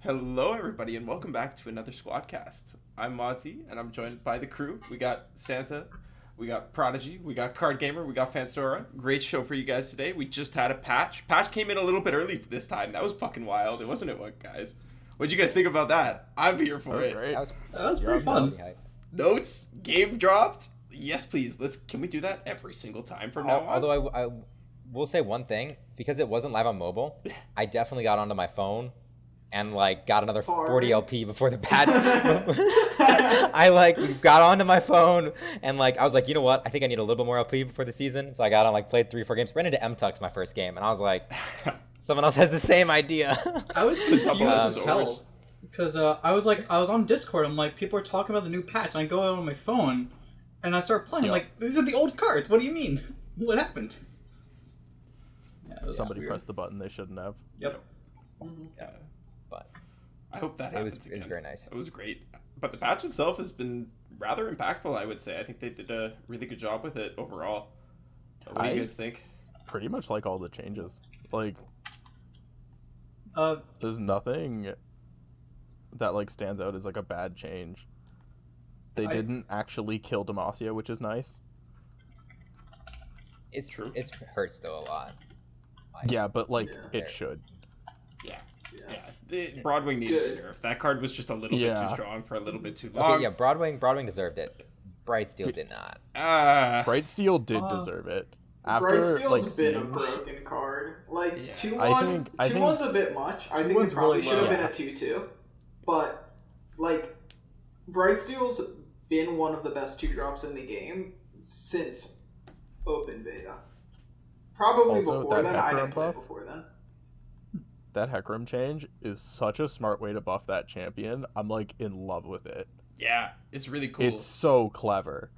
Hello, everybody, and welcome back to another Squadcast. I'm Monty, and I'm joined by the crew. We got Santa, we got Prodigy, we got Card Gamer, we got Fansora. Great show for you guys today. We just had a patch. Patch came in a little bit early this time. That was fucking wild, wasn't it, what, guys? What'd you guys think about that? I'm here for it. Great. That was pretty fun. Notes, game dropped. Yes, please. Can we do that every single time from now on? Although I will say one thing, because it wasn't live on mobile, I definitely got onto my phone and got another 40 LP before the patch. I got onto my phone and I was like, you know what? I think I need a little bit more LP before the season. So I got on played 3-4 games. Ran into M-Tux my first game, and I was like, someone else has the same idea. I was confused as hell because I was on Discord. I'm like, people are talking about the new patch, and I go out on my phone and I start playing. I'm like, these are the old cards. What do you mean? What happened? Yeah, somebody pressed the button they shouldn't have. Yep. Yeah. But I hope that happens. It was very nice. It was great. But the patch itself has been rather impactful, I would say. I think they did a really good job with it overall. What do you guys think? Pretty much like all the changes. There's nothing that stands out as a bad change. They didn't actually kill Demacia, which is nice. It's true. It hurts though a lot. Yeah, but it should. Yeah. Broadwing needed a nerf. That card was just a little bit too strong for a little bit too long. Okay, yeah, Broadwing deserved it. Brightsteel did not. Brightsteel did deserve it. After Brightsteel's been a broken card. 2-1, 2-1's a bit much. I think it probably should have been a 2-2. But Brightsteel's been one of the best 2-drops in the game since open beta. Probably also, before then. I didn't Hecarim play buff, before then. that Hecarim change is such a smart way to buff that champion. I'm in love with it. Yeah, it's really cool. It's so clever.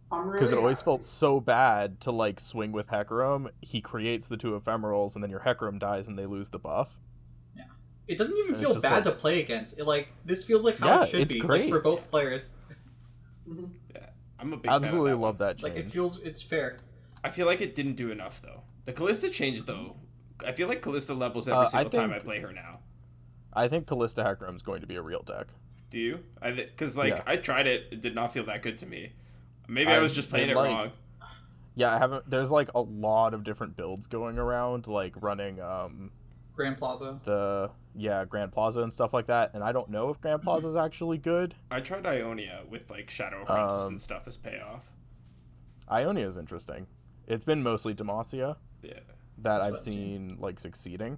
Because it always felt so bad to swing with Hecarim. He creates the 2 ephemerals, and then your Hecarim dies, and they lose the buff. Yeah, it doesn't even feel bad to play against. This feels like how it should be for both players. Yeah, I'm a big absolutely fan of that love that change. It's fair. I feel like it didn't do enough though. The Callista change though. I feel like Callista levels every single time I play her now. I think Callista Hecarim is going to be a real deck. Do you? Because I tried it. It did not feel that good to me. Maybe I was just playing it wrong. Yeah, I haven't. There's a lot of different builds going around, running Grand Plaza. Grand Plaza and stuff like that. And I don't know if Grand Plaza is actually good. I tried Ionia with Shadow Apprentice and stuff as payoff. Ionia is interesting. It's been mostly Demacia. Yeah. That I've seen succeeding.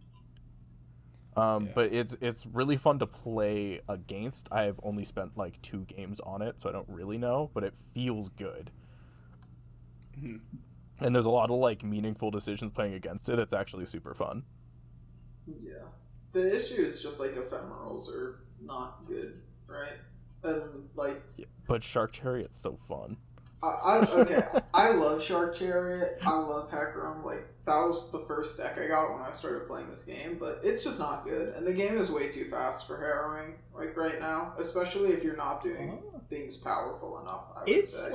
But it's really fun to play against. I've only spent 2 games on it, so I don't really know, but it feels good. Mm-hmm. And there's a lot of meaningful decisions playing against it. It's actually super fun. Yeah. The issue is just ephemerals are not good, right? And yeah, but Shark Chariot's so fun. I love Shark Chariot. I love Hecarim. That was the first deck I got when I started playing this game, but it's just not good. And the game is way too fast for harrowing, right now, especially if you're not doing things powerful enough. It's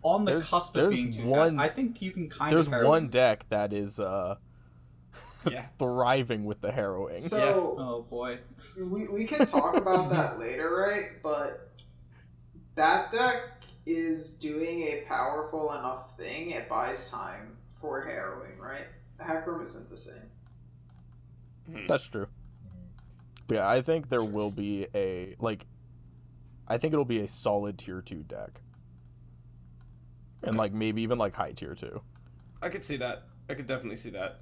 on the cusp of being too fast. I think you can There's one deck that is thriving with the harrowing. So, oh boy. We can talk about that later, right? But that deck is doing a powerful enough thing, it buys time for harrowing, right? Hecarim isn't the same. That's true. But yeah, I think there will be I think it'll be a solid tier 2 deck. And maybe even high tier 2. I could see that. I could definitely see that.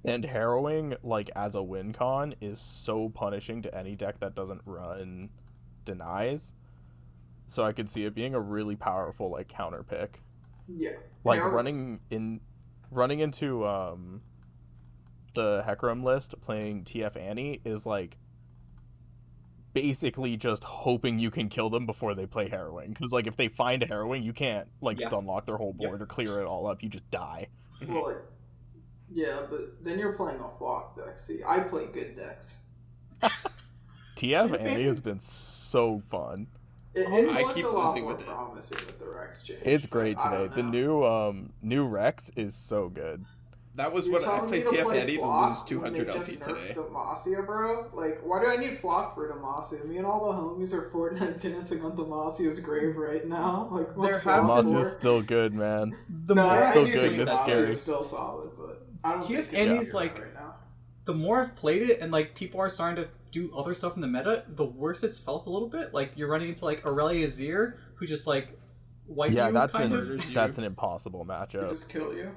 And harrowing, as a win con, is so punishing to any deck that doesn't run denies. So I could see it being a really powerful counter pick. Yeah. Running into the Hecarim list, playing TF Annie is basically just hoping you can kill them before they play harrowing. Because if they find a harrowing, you can't stun lock their whole board or clear it all up. You just die. Well, yeah, but then you're playing a flock deck. See, I play good decks. TF Annie has been so fun. It's looked a lot more promising with the Rex change. It's great today. The new Rex is so good. That was You're what I telling me played to TF play Andy to Flock lose 200 when they LP just nerfed today. Demacia, bro? Like, why do I need Flock for Demacia? Me and all the homies are Fortnite dancing on Demacia's grave right now. Like, what's Demacia's still good, man. It's still good. It's scary. It's still solid, but I don't TF think Andy's it's like, right now. the more I've played it and like people are starting to do other stuff in the meta, the worse it's felt a little bit. Like you're running into like Aurelia Azir, who just like wipe you. That's an impossible They matchup. just kill you.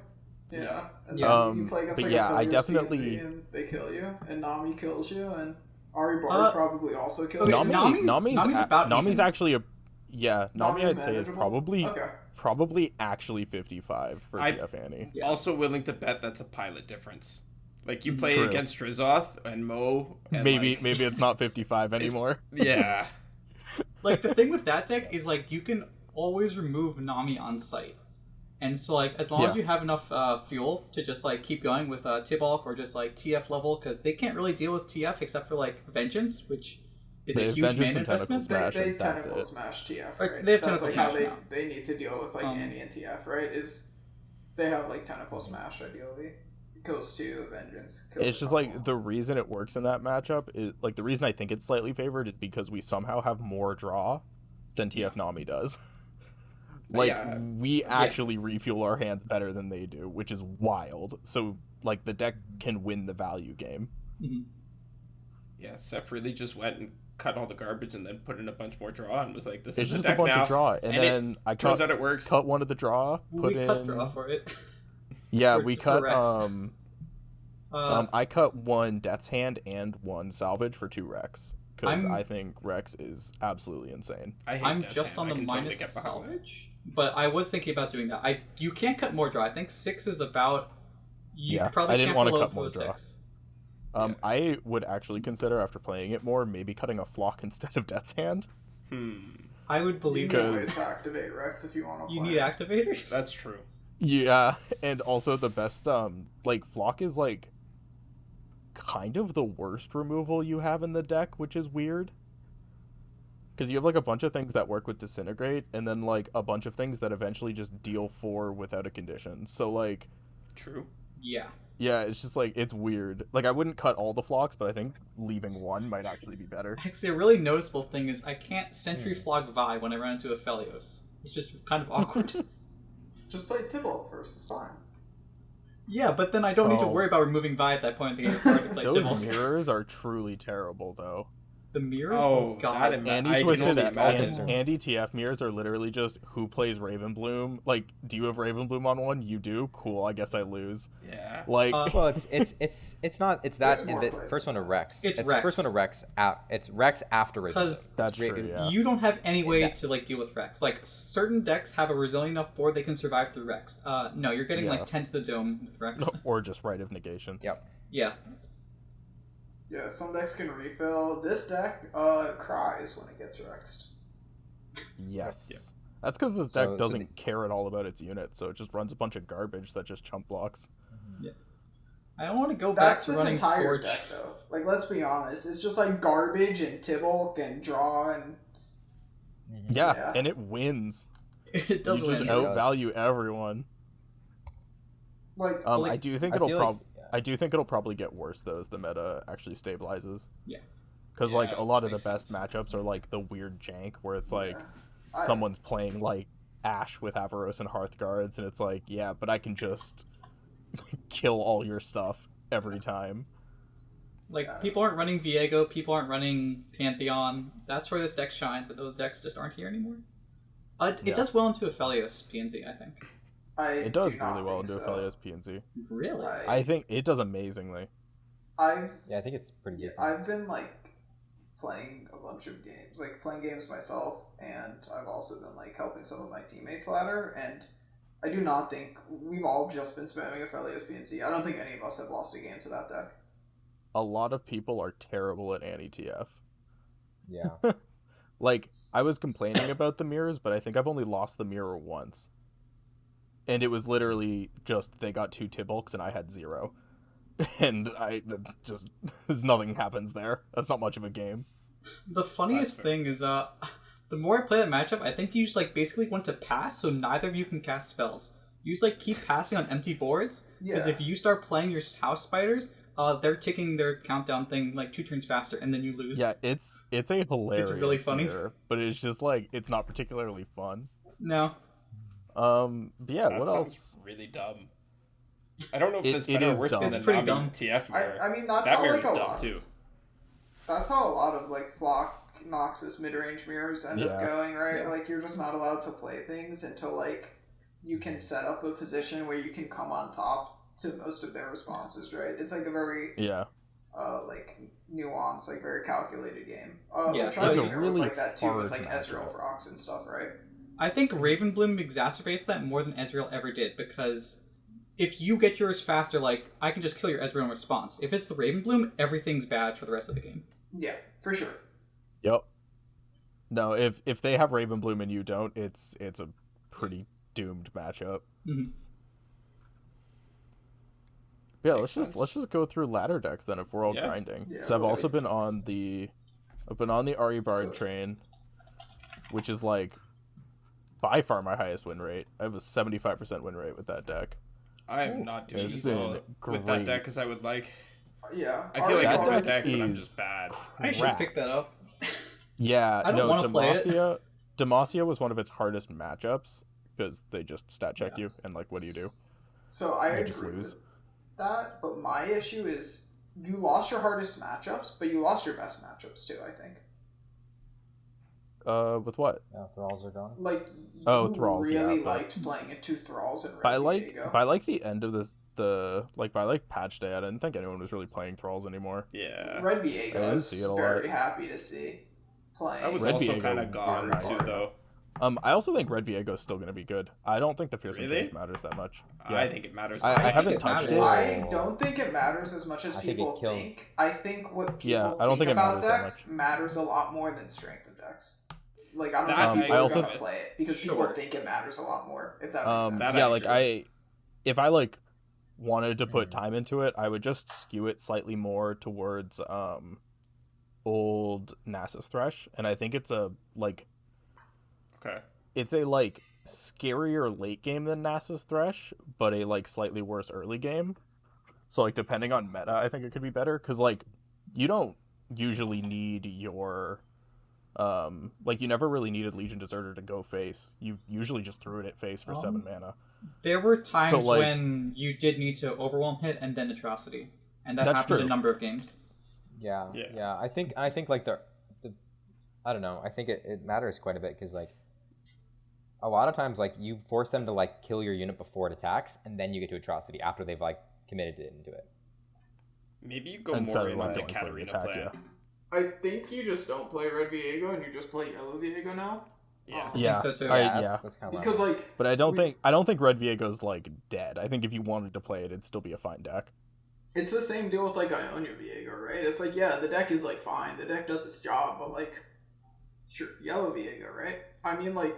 Yeah. And Yeah. then you play against, But like, yeah, I Aphelios definitely- PNC and they kill you, and Nami kills you, and Ahri Bar probably also kills okay, you. Nami's actually a Nami Nami's I'd say is manageable? probably actually 55 for I- TF Annie. Yeah. Also willing to bet that's a pilot difference. Like you play True. against Drizoth and Mo. And Maybe it's not 55 anymore. Yeah. Like the thing with that deck is like you can always remove Nami on site, and so like as long as you have enough fuel to just like keep going with Tibalt or just like TF level, because they can't really deal with TF except for like Vengeance, which is a huge Vengeance mana and Tentacle investment. Smash, They and that's tentacle it. smash TF, Or right? they have That's tentacle like how smash now. they need to deal with like Annie and TF, right? Is they have like tentacle smash ideally. Goes to Vengeance. It's just like the reason it works in that matchup is like the reason I think it's slightly favored is because we somehow have more draw than TF Nami does. Like we actually refuel our hands better than they do, which is wild. So like the deck can win the value game. Mhm. Yeah, Seth really just went and cut all the garbage and then put in a bunch more draw and was like, "This It's is just the a deck bunch now." of draw, and then I turns out it works. cut one of the draw, put We in. cut draw for it. Yeah, for- we for cut. Rex. I cut one Death's Hand and one Salvage for 2 Rex because I'm- I think Rex is absolutely insane. I hate I'm Death's just Hand. on I the can totally minus get behind that. salvage, but I was thinking about doing that. You can't cut more draw. I think 6 is about. You Yeah, probably I didn't can't wanna below cut more pose draw. 6. I would actually consider after playing it more, maybe cutting a Flock instead of Death's Hand. I would you believe need that. ways to activate Rex if you want to You play. need activators. That's true. Yeah, and also the best like Flock is like kind of the worst removal you have in the deck, which is weird. Because you have like a bunch of things that work with Disintegrate, and then like a bunch of things that eventually just deal 4 without a condition. So like, True. Yeah. yeah, it's just like it's weird. Like I wouldn't cut all the Flocks, but I think leaving one might actually be better. Actually, a really noticeable thing is I can't Sentry Flog Vi when I run into Aphelios. It's just kind of awkward. Just play Tibalt first. It's fine. Yeah, but then I don't need to Oh. worry about removing Vi at that point in the game before I can play Those Tibble. mirrors are truly terrible, though. The mirrors? Oh, Oh, God. that Andy I can Twisted only and imagine. Andy TF mirrors are literally just who plays Ravenbloom. Like, do you have Ravenbloom on one? You do? Cool, I guess I lose. Yeah. Like, Well, it's not. It's that There's more the players. first one to Rex. It's the Rex. first one to Rex. It's Rex after Raven. Because that's true, yeah. you don't have any way Yeah. to like deal with Rex. Like certain decks have a resilient enough board they can survive through Rex. No, you're getting Yeah. like 10 to the dome with Rex. or just Rite of Negation. Yep. Yeah. Yeah, some decks can refill. This deck cries when it gets Rexed. Yes. Yep. That's because this So- deck so doesn't care at all about its units, so it just runs a bunch of garbage that just chump blocks. I don't want to go back That's to this running entire Scorch. deck, though. Like, let's be honest. It's just like garbage and Tibalt and draw and Yeah, Yeah. and it wins. It does You just win. out- outvalue everyone. like. Like, I do think I it'll feel like- I do think it'll probably get worse though as the meta actually stabilizes. Yeah. Because Yeah, like a lot of the makes best sense. matchups are like the weird jank where it's like I- someone's playing like Ash with Avaros and Hearthguards, and it's like, yeah, but I can just kill all your stuff every time. Like people aren't running Viego, people aren't running Pantheon. That's where this deck shines, and those decks just aren't here anymore. It Yeah. does well into Aphelios PNZ, I think. It does do not really well into think so. Aphelios PNC. Really? I think it does amazingly. I've Yeah, I think it's pretty decent. I've been like playing a bunch of games, like playing games myself, and I've also been like helping some of my teammates ladder. And I do not think we've all just been spamming Aphelios PNC. I don't think any of us have lost a game to that deck. A lot of people are terrible at anti-TF. Yeah. Like, I was complaining about the mirrors, but I think I've only lost the mirror once. And it was literally just they got 2 Tibulks and I had 0. And I just nothing happens there. That's not much of a game. The funniest That's fair. thing is, the more I play that matchup, I think you just like basically want to pass, so neither of you can cast spells. you just like keep passing on empty boards. Because if you start playing your house spiders, they're ticking their countdown thing like 2 turns faster, and then you lose. Yeah, it's a hilarious. It's really funny, but it's just like it's not particularly fun. No. But yeah, That what sounds else? really dumb. I don't know if that's It better or is worse dumb. than It's the pretty Nami dumb. TF mirror. I mean, that's that how mirror's like a dumb lot. too. That's how a lot of like Flock Noxus mid-range mirrors end up going, right? Yeah. Like you're just not allowed to play things until like you can set up a position where you can come on top to most of their responses, right? It's like a very like nuanced, like very calculated game. Yeah, Prodigy it's a Pile was really like that too with hard like matchup. Ezreal procs and stuff, right? I think Ravenbloom exacerbates that more than Ezreal ever did, because if you get yours faster, like, I can just kill your Ezreal in response. If it's the Ravenbloom, everything's bad for the rest of the game. Yeah, for sure. Yep. No, if they have Ravenbloom and you don't, it's a pretty doomed matchup. Mm-hmm. Yeah, let's just go through ladder decks then if we're all grinding. Yeah, So I've really. also been on the Ahri Bard train, which is like by far my highest win rate. I have a 75% win rate with that deck. I am not doing It's as well been with that great. deck as I would like. Yeah. I feel like That it's a good deck deck, but I'm is just bad. I should crap. pick that up. Yeah, I don't no, wanna play it. Demacia was one of its hardest matchups because they just stat check you and like what do you do? So I You agree just lose. with that, but my issue is you lost your hardest matchups, but you lost your best matchups too, I think. With what? Yeah, Thralls are gone. Like, you Thralls, yeah, really but- liked playing into Thralls and Red By like Viego. the end of by like patch day, I didn't think anyone was really playing Thralls anymore. Yeah. Red I Viego didn't is see it a very lot. happy to see playing. I was Red also Viego kind of is gone nice. too, though. I also think Red Viego is still going to be good. I don't think the Fearsome Really? Change matters that much. I think it matters. I think haven't it touched matters. it. I don't think it matters as much as I think people it kills. think. I think what people Yeah, I don't think it about matters that decks much. matters a lot more than strength of decks. Like, I don't That think people I are also- gonna play it because Sure. people think it matters a lot more. If that makes sense. That yeah, I like agree. if I like wanted to put time into it, I would just skew it slightly more towards old Nasus Thresh, and I think it's a like Okay. it's a like scarier late game than Nasus Thresh, but a like slightly worse early game. So like depending on meta, I think it could be better because like you don't usually need your like you never really needed Legion Deserter to go face. You usually just threw it at face for 7 mana. There were times So, like- when you did need to Overwhelm hit and then Atrocity. And that That's happened true. a number of games. Yeah, Yeah. yeah. I think like the I don't know. I think it matters quite a bit because like a lot of times like you force them to like kill your unit before it attacks, and then you get to Atrocity after they've like committed it into it. Maybe you go Instead more of, in like, on the going for the Katarina attack, plan. yeah. I think you just don't play Red Viego and you just play Yellow Viego now. Yeah. Yeah, so, too. yeah. That's kind of Because like, But I don't think Red Viego's like dead. I think if you wanted to play it, it'd still be a fine deck. it's the same deal with like Ionia Viego, right? It's like, yeah, the deck is like fine, the deck does its job, but like, sure, Yellow Viego, right? I mean, like,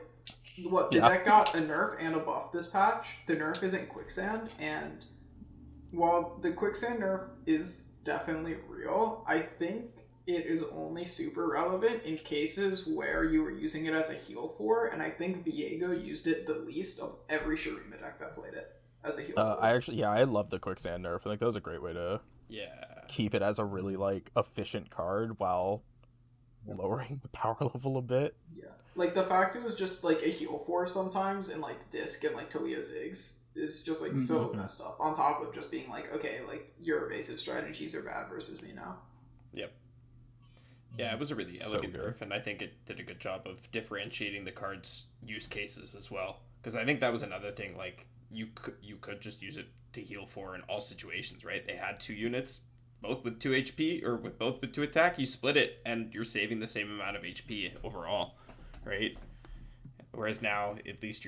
what the Yeah. deck got a nerf and a buff this patch. The nerf isn't quicksand, and while the quicksand nerf is definitely real, I think it is only super relevant in cases where you were using it as a heal for, and I think Viego used it the least of every Shurima deck that played it as a heal for. I love the quicksand nerf. I think that was a great way to Yeah. keep it as a really like efficient card while lowering the power level a bit. Yeah. Like, the fact it was just, like, a heal for sometimes in, like, Disc and, like, Talia Ziggs is just, like, so messed up. On top of just being like, okay, like, your evasive strategies are bad versus me now. Yep. Yeah, it was a really So elegant good. nerf, and I think it did a good job of differentiating the card's use cases as well. Because I think that was another thing, like, you could just use it to heal for in all situations, right? They had 2 units, both with 2 HP, or with both with 2 attack, you split it, and you're saving the same amount of HP overall, right? Whereas now, at least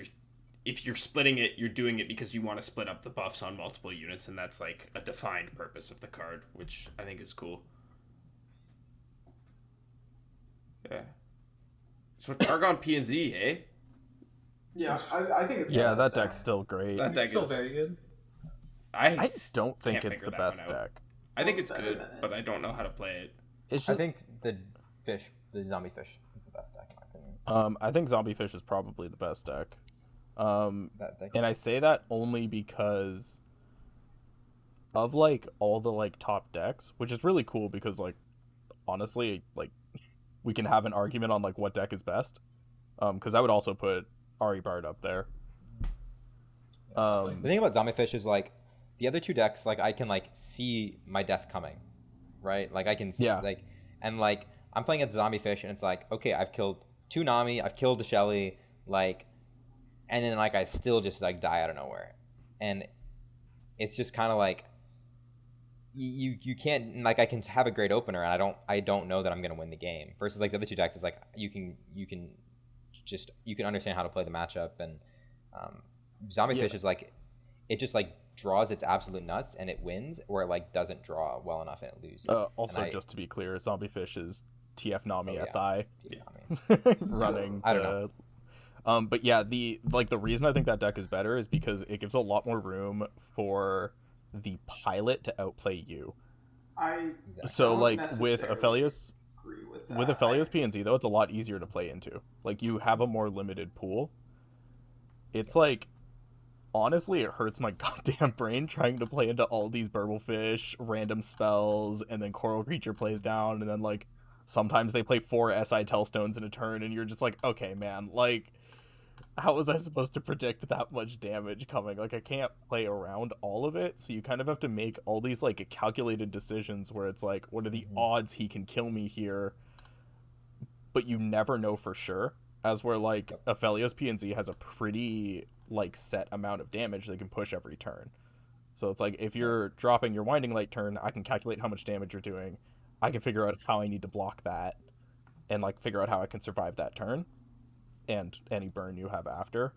if you're splitting it, you're doing it because you want to split up the buffs on multiple units, and that's like a defined purpose of the card, which I think is cool. Yeah. So Targon P and Z, eh? Yeah, I think it's Yeah, the that best deck's deck. still great. That deck It's still is. very good. I don't think can't it's figure the that one best out. deck. I think What's it's better good, than it? but I don't know how to play it. It's I just, think the zombie fish is the best deck in my opinion. I think Zombie Fish is probably the best deck. And I say that only because of like all the like top decks, which is really cool because like honestly like we can have an argument on like what deck is best. Because I would also put Ahri Bard up there. The thing about Zombiefish is like the other two decks, like I can like see my death coming, right? Like I can like, and like I'm playing at Zombiefish and it's like, okay, I've killed 2 Nami, I've killed the Shelly, like, and then like I still just like die out of nowhere, and it's just kind of like you can't, like, I can have a great opener and I don't know that I'm gonna win the game. Versus like the other two decks is like you can understand how to play the matchup, and Zombiefish is like it just like draws its absolute nuts and it wins, or it like doesn't draw well enough and it loses. Also, just to be clear, Zombiefish is TF Nami SI Nami. running. I don't know. But yeah, the reason I think that deck is better is because it gives a lot more room for the pilot to outplay you. So like with Aphelios, PNZ though, it's a lot easier to play into. Like you have a more limited pool. It's like, honestly, it hurts my goddamn brain trying to play into all these Burblefish, random spells, and then Coral Creature plays down, and then like sometimes they play 4 SI Tellstones in a turn, and you're just like, okay, man, like, how was I supposed to predict that much damage coming? Like, I can't play around all of it, so you kind of have to make all these like calculated decisions where it's like, what are the odds he can kill me here? But you never know for sure. As where like Aphelios PNZ has a pretty like set amount of damage they can push every turn. So it's like if you're dropping your Winding Light turn, I can calculate how much damage you're doing. I can figure out how I need to block that, and like figure out how I can survive that turn and any burn you have after.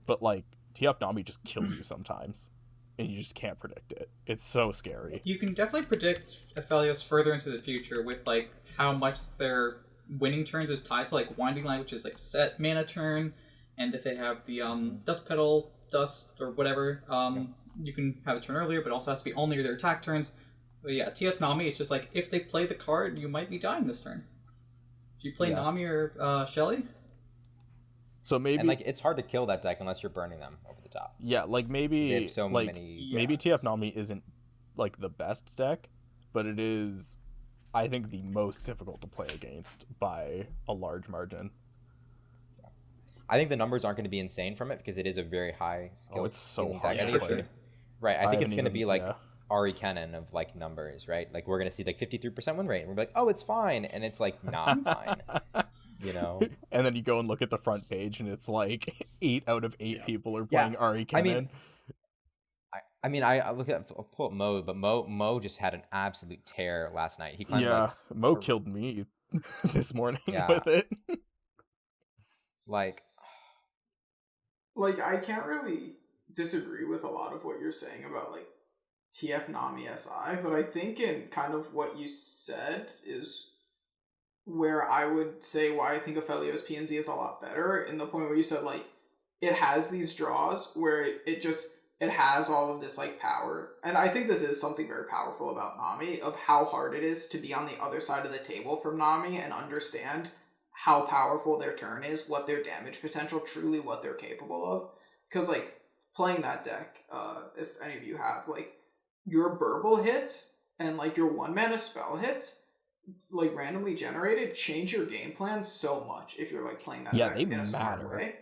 But like TF Nami just kills you sometimes, and you just can't predict it. It's so scary. You can definitely predict Aphelios further into the future with like how much their winning turns is tied to like Winding Light, which is like set mana turn, and if they have the Dust Petal, Dust, or whatever, you can have a turn earlier, but it also has to be only their attack turns. But yeah, TF Nami is just like, if they play the card, you might be dying this turn. If you play Nami or Shelly. So maybe, and like it's hard to kill that deck unless you're burning them over the top. Yeah, like maybe maybe TF Nami isn't like the best deck, but it is, I think, the most difficult to play against by a large margin. I think the numbers aren't going to be insane from it because it is a very high skill. Oh, it's so hard. I think it's gonna, right. I think it's going to be like Ahri Kennen of like numbers, right? Like we're going to see like 53% win rate, and we're like, oh, it's fine, and it's like not fine. You know, and then you go and look at the front page, and it's like 8 out of 8 people are playing Ahri Kennen. I mean, I look at pull up Mo, but Mo just had an absolute tear last night. He climbed Mo killed me this morning with it. Like I can't really disagree with a lot of what you're saying about like TF Nami SI, but I think in kind of what you said is where I would say why I think Aphelios PNZ is a lot better, in the point where you said like it has these draws where it has all of this like power, and I think this is something very powerful about Nami, of how hard it is to be on the other side of the table from Nami and understand how powerful their turn is, what their damage potential, truly what they're capable of. Because like playing that deck, if any of you have, like your Burble hits and like your 1-mana spell hits, like randomly generated, change your game plan so much if you're like playing that deck in a smart way.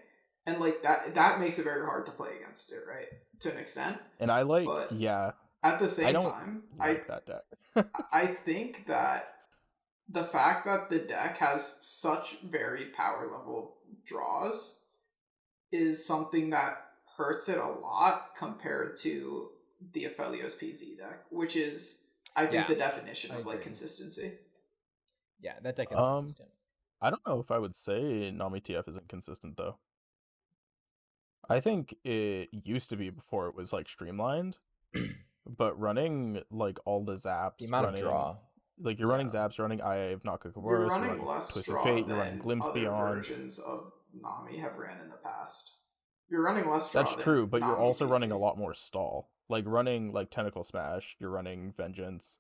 And like that makes it very hard to play against it, right? To an extent. And I like, but yeah. At the same time, like that deck. I think that the fact that the deck has such varied power level draws is something that hurts it a lot compared to the Aphelios PZ deck, which is, I think, the definition of like consistency. Yeah, that deck is consistent. I don't know if I would say Nami TF isn't consistent though. I think it used to be before it was like streamlined, but running like all the zaps, the amount of draw, like you're running zaps, running Eye of Nakakuboros, you're running less Twisted draw Fate, than you're running Glimpse other Beyond. Versions of Nami have ran in the past. You're running less draw. That's true, but Nami you're also PC. running a lot more stall. Like running like Tentacle Smash, you're running Vengeance,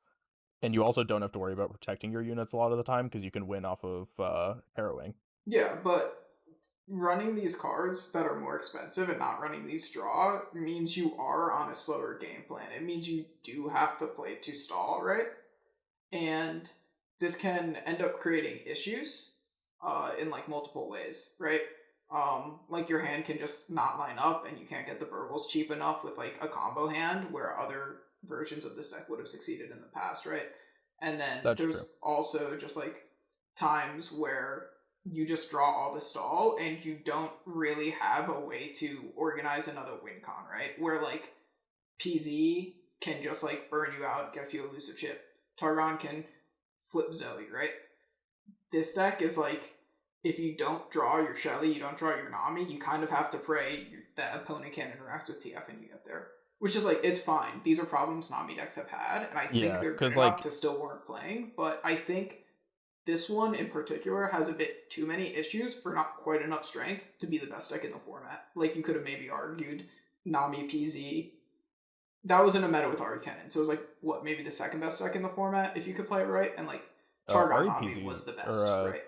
and you also don't have to worry about protecting your units a lot of the time because you can win off of Harrowing. Yeah, but running these cards that are more expensive and not running these draw means you are on a slower game plan. It means you do have to play to stall, right? And this can end up creating issues in like multiple ways, right? Like your hand can just not line up and you can't get the burbles cheap enough with like a combo hand where other versions of this deck would have succeeded in the past, right? And then there's also just like times where you just draw all the stall and you don't really have a way to organize another win con, right? Where like PZ can just like burn you out, get a few elusive chip. Targon can flip Zoe, right? This deck is like, if you don't draw your Shelly, you don't draw your Nami, you kind of have to pray that opponent can't interact with TF and you get there. Which is like, it's fine. These are problems Nami decks have had, and I think they're good enough to still warrant playing, but I think this one in particular has a bit too many issues for not quite enough strength to be the best deck in the format. Like, you could have maybe argued Nami PZ. That was in a meta with Ahri Cannon, so it was like, what, maybe the second best deck in the format if you could play it right? And like, Targon Nami PZ was the best, right?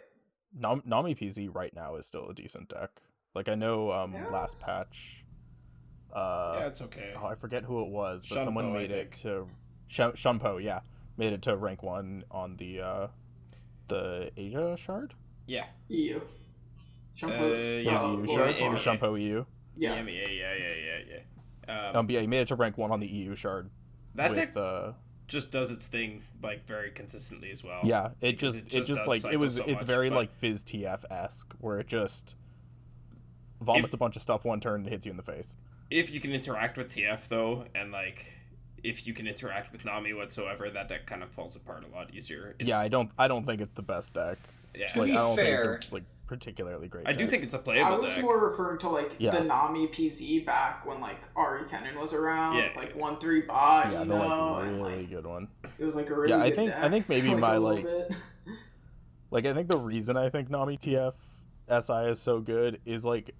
Nami PZ right now is still a decent deck. Like, I know last patch... yeah, it's okay. Oh, I forget who it was, but Shunpo, someone made it to... Shunpo, yeah. Made it to rank 1 on the Asia shard? Yeah. EU. Shunpo's EU shard? Shunpo EU? Yeah. Yeah, he made it to rank 1 on the EU shard. That deck just does its thing like very consistently as well. Yeah, it just like it's very like Fizz TF-esque, where it just vomits a bunch of stuff one turn and hits you in the face. If you can interact with TF though, and like if you can interact with Nami whatsoever, that deck kind of falls apart a lot easier. Yeah, I don't think it's the best deck. Yeah. To be fair, think it's a particularly great deck. I do think it's a playable deck. I was more referring to like the Nami PZ back when like Ahri Cannon was around, like 1-3 bot. Yeah, the like really good one. It was like a really good deck. I think maybe my like I think the reason I think Nami TF SI is so good is like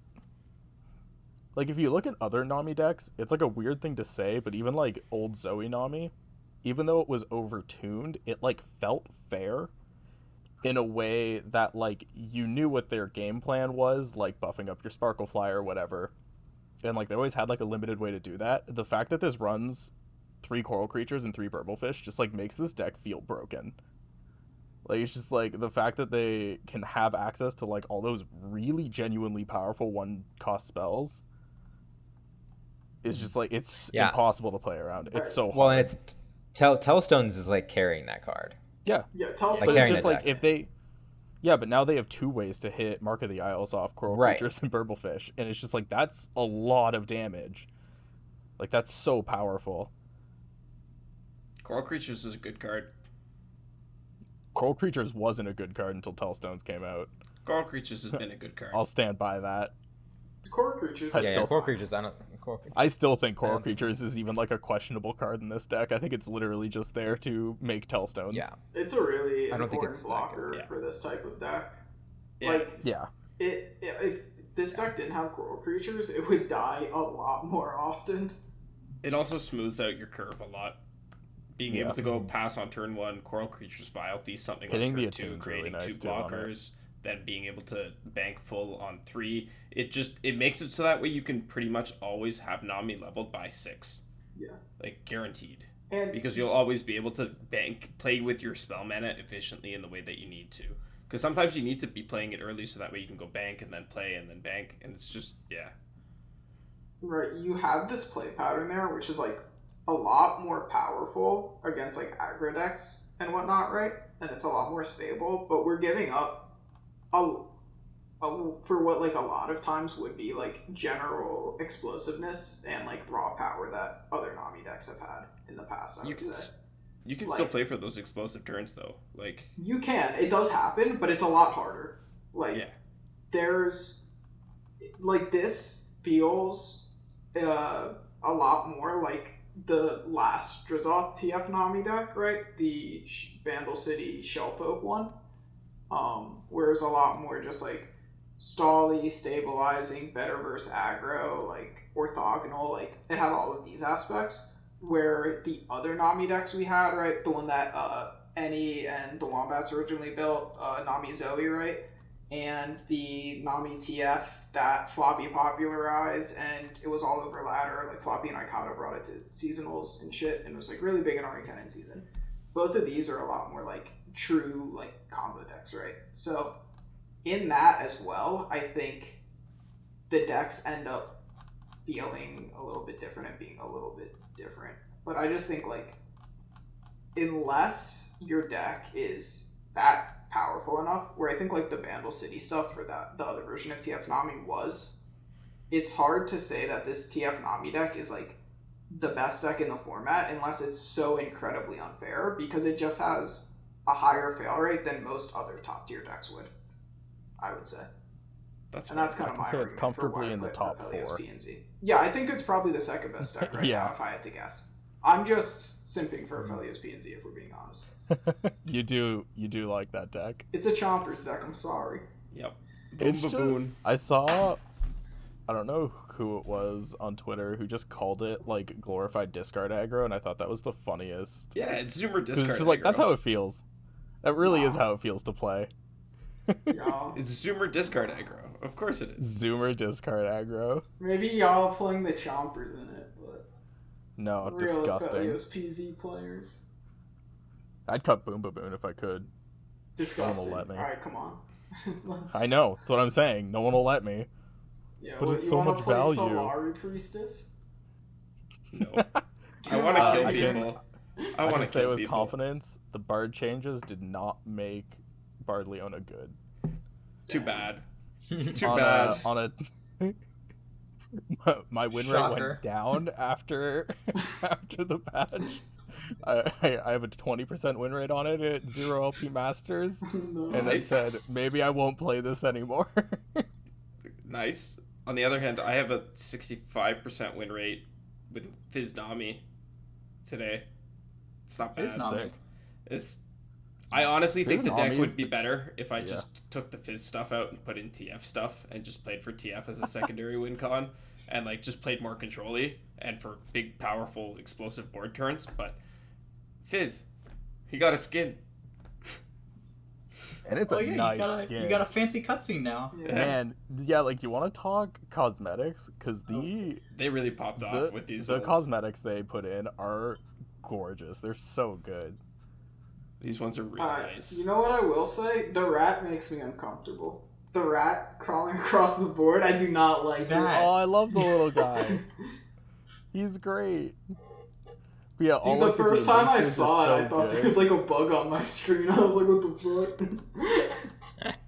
if you look at other Nami decks, it's like a weird thing to say, but even like old Zoe Nami, even though it was overtuned, it like felt fair in a way that like you knew what their game plan was, like buffing up your Sparkle Fly or whatever, and like they always had like a limited way to do that. The fact that this runs 3 Coral Creatures and 3 Burblefish just like makes this deck feel broken. Like, it's just like the fact that they can have access to like all those really genuinely powerful 1-cost spells is just like it's impossible to play around. It's so hard. Well, and it's Telstones is like carrying that card. Yeah, Telstones. But it's just like if they, but now they have 2 ways to hit Mark of the Isles off Coral Creatures and Burblefish, and it's just like that's a lot of damage. Like that's so powerful. Coral Creatures is a good card. Coral Creatures wasn't a good card until Telstones came out. Coral Creatures has been a good card. I'll stand by that. Coral Creatures. Coral Creatures. I still think Coral Creatures is even like a questionable card in this deck. I think it's literally just there to make Telstones. Yeah, it's a really important blocker for this type of deck. If this deck didn't have Coral Creatures, it would die a lot more often. It also smooths out your curve a lot. Being able to go pass on turn 1, Coral Creatures Vile Feast something hitting on the turn 2, creating really nice 2 blockers, then being able to bank full on 3. It makes it so that way you can pretty much always have Nami leveled by 6. Yeah. Like, guaranteed. And because you'll always be able to play with your spell mana efficiently in the way that you need to. Because sometimes you need to be playing it early so that way you can go bank and then play and then bank, and it's just, Right, you have this play pattern there, which is like a lot more powerful against like aggro decks and whatnot, right? And it's a lot more stable, but we're giving up for what like a lot of times would be like general explosiveness and like raw power that other Nami decks have had in the past. I would say you can still play for those explosive turns though. Like you can, it does happen, but it's a lot harder. Like there's like this feels a lot more like the last Drazoth TF Nami deck, right? The Vandal City Shellfolk one. Whereas a lot more just like stally, stabilizing, better versus aggro, like orthogonal, like it had all of these aspects. Where the other Nami decks we had, right? The one that Eni and the Wombats originally built, Nami Zoe, right? and the Nami TF that Floppy popularized, and it was all over ladder. Like Floppy and Ikata brought it to seasonals and shit, and it was like really big in Arcane season. Both of these are a lot more like true like combo decks, right? So in that as well, I think the decks end up feeling a little bit different and being a little bit different. But I just think like unless your deck is that powerful enough, where I think like the Vandal City stuff for that the other version of TF Nami was, it's hard to say that this TF Nami deck is like the best deck in the format unless it's so incredibly unfair, because it just has a higher fail rate than most other top tier decks would, I would say. That's kind of my say it's comfortably in the top Aphelios 4. PNZ. Yeah, I think it's probably the second best deck right now, if I had to guess. I'm just simping for Aphelios PNZ, if we're being honest. You do like that deck. It's a Chompers deck, I'm sorry. Yep. It's Boom, just, baboon. I saw, I don't know who it was on Twitter who just called it like glorified discard aggro, and I thought that was the funniest. Yeah, it's Zoomer discard. It's just like, aggro. that's how it feels. That really is how it feels to play. Y'all, It's Zoomer discard aggro. Of course it is. Zoomer discard aggro. maybe y'all playing the Chompers in it, but No, real disgusting. Aphelios PZ players. I'd cut Boom Baboon if I could. Disgusting. let me. Alright, come on. I know, that's what I'm saying. No one will let me. Yeah, But what, it's you so wanna much play value. Solari Priestess? No. I want to kill I can- people. I I want can to say kill with people. confidence, the Bard changes did not make Bard Leona good. Too bad. Too on bad. My win rate Shocker. went down after the patch. I have a 20% win rate on it at 0 LP Masters, No. and I Nice. said maybe I won't play this anymore. Nice. On the other hand, I have a 65% win rate with Fizz Nami today. It's not bad. Fizz Nami. Sick. It's. I honestly think Fizz the deck Nami would is be better if I yeah. just took the Fizz stuff out and put in TF stuff and just played for TF as a secondary win con and like just played more control-y and for big, powerful, explosive board turns. But Fizz, he got a skin. And it's Oh a yeah, nice skin. you got a fancy cutscene now. Yeah. Man, yeah, like you want to talk cosmetics because They really popped off with these the ones. cosmetics they put in are gorgeous. They're so good. These ones are really nice. You know what I will say? The rat makes me uncomfortable. The rat crawling across the board, I do not like That- Oh, I love the little guy. He's great. But yeah, Dude, all the like first the time I skins are saw it, so I thought good. there was like a bug on my screen. I was like, what the fuck?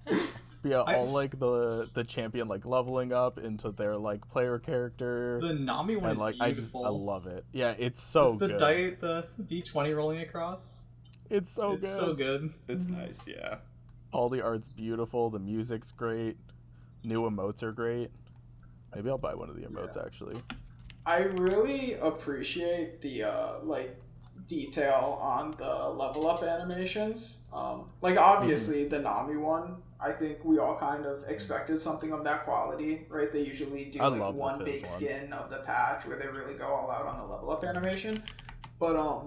But yeah, I- all like the champion like leveling up into their like player character. The Nami one And is like beautiful. I love it. Yeah, it's so It's the good. the D20 rolling across. It's so It's good. so good. It's nice, yeah. All the art's beautiful. The music's great. New emotes are great. Maybe I'll buy one of the emotes actually. I really appreciate the like detail on the level up animations. Like obviously the Nami one, I think we all kind of expected something of that quality, right? They usually do I like love the one Fizz big one. skin of the patch where they really go all out on the level up animation. But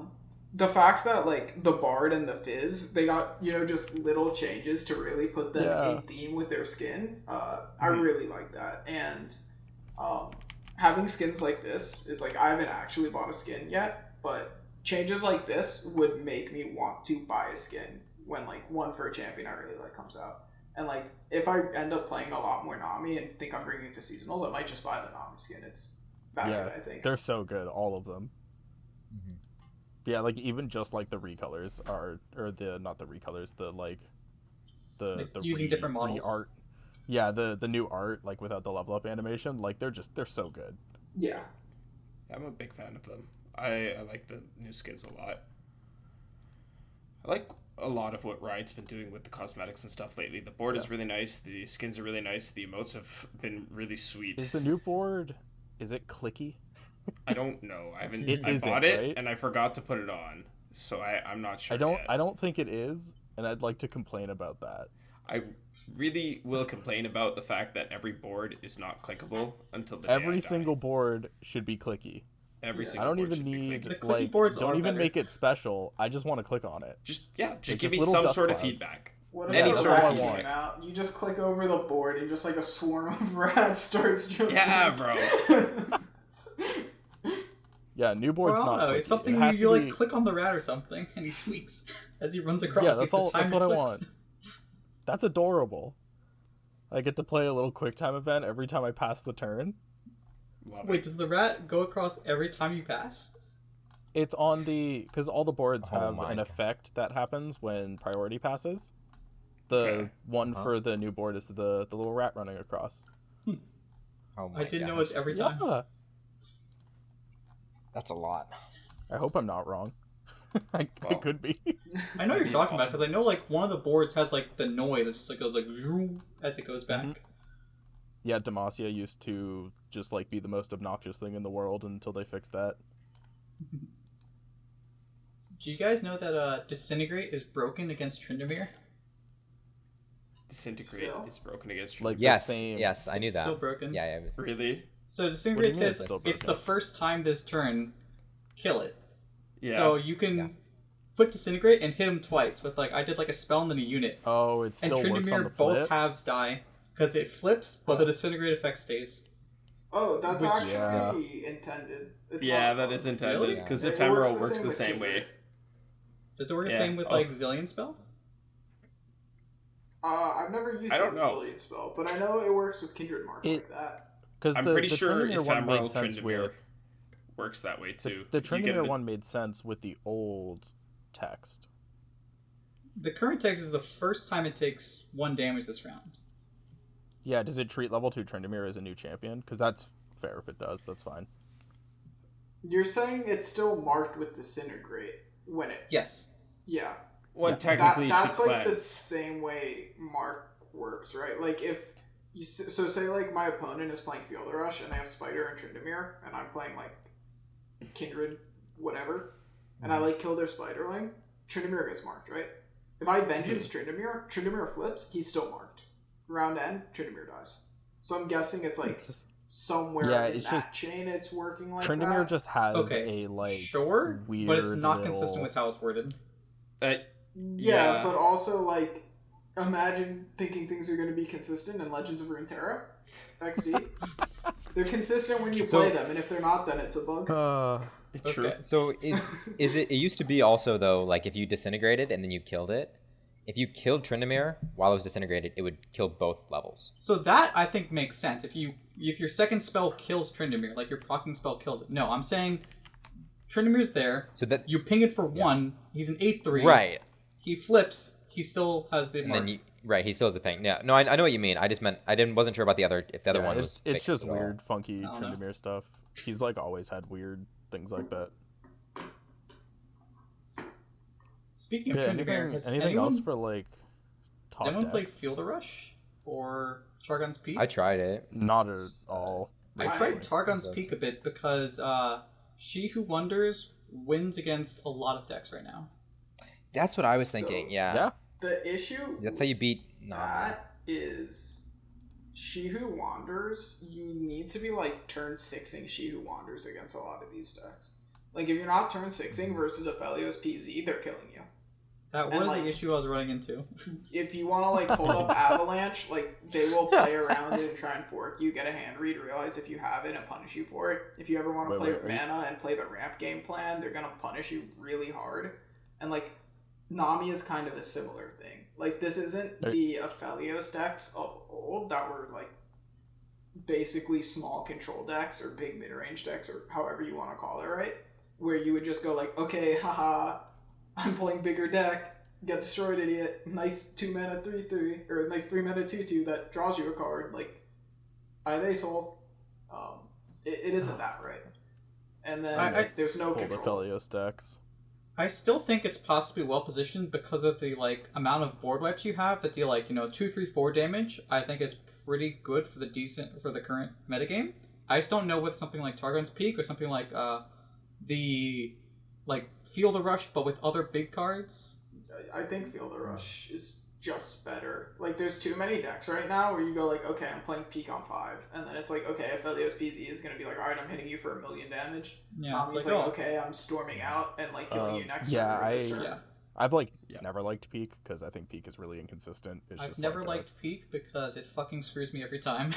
the fact that like the Bard and the Fizz, they got, you know, just little changes to really put them Yeah. in theme with their skin. I really like that. And having skins like this is like, I haven't actually bought a skin yet, but changes like this would make me want to buy a skin when like one for a champion I really like comes out. And like if I end up playing a lot more Nami and think I'm bringing it to seasonals, I might just buy the Nami skin. It's valid, Yeah, I think. they're so good, all of them. Yeah, like even just like the recolors are, or the not the recolors, the like the Like, the using different models. art. Yeah, the new art like without the level up animation, like they're so good. Yeah. I'm a big fan of them. I like the new skins a lot. I like a lot of what Riot's been doing with the cosmetics and stuff lately. The board is really nice. The skins are really nice. The emotes have been really sweet. Is the new board? Is it clicky? I don't know. I haven't. It I isn't, bought it right? and I forgot to put it on, so I'm not sure. Yet. I don't think it is, and I'd like to complain about that. I really will complain about the fact that every board is not clickable until the day I Every die. single board should be clicky. Every Yeah. single I don't board even should be need clickable. The clicky like boards don't are even better. make it special. I just want to click on it. Just give just me little some dust sort of clouds. feedback. What if Any the sort of rat one. came out? You just click over the board and just like a swarm of rats starts just. Yeah, bro. Yeah, new board's Well, not. no, it's clicky. something It has you to like be- click on the rat or something, and he squeaks as he runs across. Yeah, You that's have to all. time That's your what I clicks. want. That's adorable. I get to play a little quick time event every time I pass the turn. Love Wait, it. does the rat go across every time you pass? It's on the because all the boards Oh have my an God. effect that happens when priority passes. The Okay. one for the new board is the little rat running across. Oh my I didn't know God. it's every time. Yeah, That's a lot. I hope I'm not wrong. I Well. could be. I know what you're talking about because I know like one of the boards has like the noise that just like goes like zoom as it goes back. Mhm. Yeah, Demacia used to just like be the most obnoxious thing in the world until they fixed that. Do you guys know that Disintegrate is broken against Tryndamere? Disintegrate Still? is broken against Like- Tryndamere. Yes, same- yes, I knew It's that. still broken? Yeah. Really? So What Disintegrate do you mean says it's still it's broken? the first time this turn, kill it. Yeah. So you can Yeah. put Disintegrate and hit him twice with like I did like a spell and then a unit. Oh, it And still works on the Tryndamere both flip. halves die because it flips, but the Disintegrate effect stays. Oh, that's Which- actually Yeah. intended. It's Yeah, not that fun. is intended Really? because It ephemeral works works the the same same with way. Kindred. Does it work the Yeah. same with Oh. like Zillion spell? I've never used I a don't know. Resilient spell, but I know it works with Kindred Mark like that. Because I'm the pretty sure Tryndamere one ephemeral made sense Tryndamere with works that way too. the If you get Tryndamere into- one made sense with the old text. The current text is the first time it takes 1 damage this round. Yeah, does it treat level 2 Tryndamere as a new champion? Because that's fair if it does. That's fine. You're saying it's still marked with Disintegrate when it. Yes. Yeah. Well, Yeah. technically, That's she like the cleansed. same way Mark works, right? Like if you so say like my opponent is playing Field Rush and they have Spider and Tryndamere, and I'm playing like Kindred, whatever, and I like kill their Spiderling, Tryndamere gets marked, right? If I vengeance Tryndamere flips, he's still marked. Round end, Tryndamere dies. So I'm guessing it's like It's just, somewhere Yeah, in it's that just- chain it's working like Tryndamere that. just has Okay, a like sure, weird but it's not little- consistent with how it's worded. Yeah, Yeah. but also like imagine thinking things are going to be consistent in Legends of Runeterra XD. They're consistent when you So- play them, and if they're not, then it's a bug. True. Okay. So is it? It used to be also though, like if you disintegrated and then you killed it. If you killed Tryndamere while it was disintegrated, it would kill both levels. So that I think makes sense. If your second spell kills Tryndamere, like your proccing spell kills it. No, I'm saying Tryndamere's there. So that You ping it for 1. He's an 8/3. right, He flips. He still has the and mark. then he still has a ping. Yeah, no, I know what you mean. I just meant wasn't sure about the other if the other Yeah, one was. it's fixed just at all. weird, funky I don't know. Tryndamere stuff. He's like always had weird things like that. Speaking of Yeah, Tryndamere, has anything anyone, else for like has top anyone played decks? Field Rush or Targon's Peak? I tried it. Not at all. I tried Targon's Peak a bit because She Who Wonders wins against a lot of decks right now. That's what I was thinking. So- yeah. Yeah. The issue That's how you beat. that is She Who Wanders, you need to be like turn 6ing She Who Wanders against a lot of these decks. Like if you're not turn 6ing versus Aphelios PZ, they're killing you. That And, was like- the issue I was running into. If you want to like hold up Avalanche, like they will play around it and try and fork you, get a hand read, realize if you have it and punish you for it. If you ever want to Wait, play wait, are you- mana and play the ramp game plan, they're gonna punish you really hard. And like Nami is kind of a similar thing. Like this isn't Are- the Aphelios decks of old that were like basically small control decks or big mid range decks or however you want to call it, right? Where you would just go like, okay, haha, I'm playing bigger deck. Get destroyed, idiot. Nice 2 mana 3/3 or a nice 3 mana 2/2 that draws you a card. Like, I have Ace-Hole. It isn't that right. And then there's no Old control. Aphelios decks. I still think it's possibly well positioned because of the like amount of board wipes you have that deal like 2, 3, 4 damage. I think is pretty good for the current metagame. I just don't know with something like Targon's Peak or something like the like Feel the Rush but with other big cards. I think Field of Rush is just better. Like, there's too many decks right now where you go like, okay, I'm playing Peak on 5, and then it's like, okay, Aphelios PZ is gonna be like, alright, I'm hitting you for 1,000,000 damage. Yeah, it's He's like, like, oh, okay, I'm storming out and like killing you next yeah, turn or this I- turn. yeah. I've never liked Peak because I think Peak is really inconsistent. It's I've just never liked Peak because it fucking screws me every time.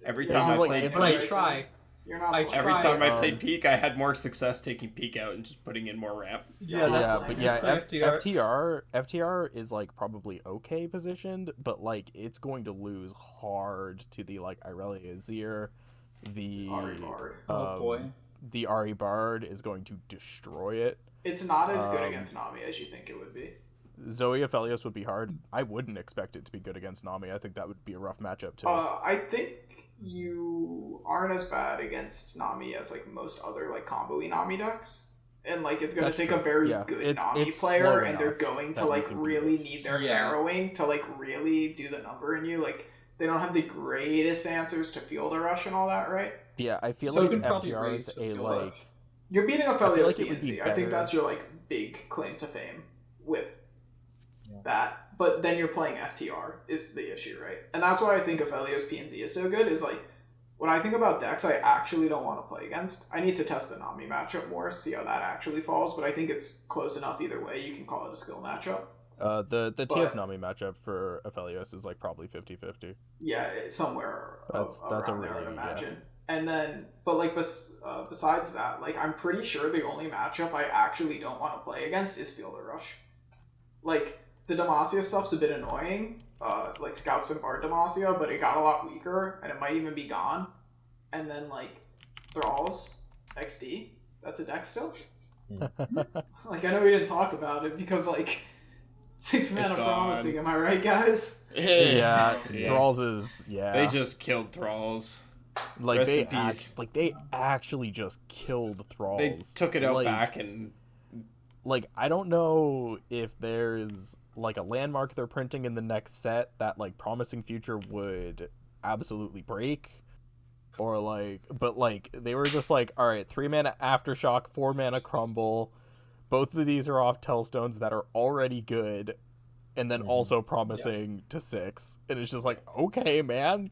Every It's time just I like- played it's But I Peak, try. You're not. I playing. every try. time I played Peak, I had more success taking Peak out and just putting in more ramp. Yeah, that's but just yeah, FTR. FTR is like probably okay positioned, but like it's going to lose hard to the like Irelia Azir, the Ahri Bard. Oh boy. the Ahri Bard is going to destroy it. It's not as good against Nami as you think it would be. Zoe Aphelios would be hard. I wouldn't expect it to be good against Nami. I think that would be a rough matchup too. I think you aren't as bad against Nami as like most other like combo-y Nami decks. And like it's gonna That's take true. a very Yeah, good it's Nami slow player and they're enough going that to you like can beat really it. need their Yeah. harrowing to like really do the number in you. Like they don't have the greatest answers to feel the rush and all that, right? Yeah, I feel So you like can probably FTR raise is to a feel like You're beating feel Aphelios like it would be PNC. I think better. that's your like big claim to fame with Yeah. that. But then you're playing FTR is the issue, right? And that's why I think Aphelios PNC is so good. Is like when I think about decks I actually don't want to play against. I need to test the Nami matchup more, see how that actually falls. But I think it's close enough either way. You can call it a skill matchup. the But- TF Nami matchup for Aphelios is like probably 50-50. Yeah, it's somewhere That's a around there, I'd really- imagine. And then, but like besides that, like I'm pretty sure the only matchup I actually don't want to play against is Field of Rush. Like the Demacia stuff's a bit annoying, like Scouts and Bard Demacia, but it got a lot weaker and it might even be gone. And then like Thralls XD, that's a deck still. Like I know we didn't talk about it because like 6 mana gone. promising. Am I right, guys? Yeah, Yeah. Thralls is They just killed Thralls. like rest they in peace. they actually just killed Thralls. They took it out Like, back and Like I don't know if there's like a landmark they're printing in the next set that like Promising Future would absolutely break. Or like, but like they were just like, all right, 3 mana Aftershock, 4 mana Crumble. Both of these are off Tellstones that are already good, and then also promising to 6. And it's just like, okay, man,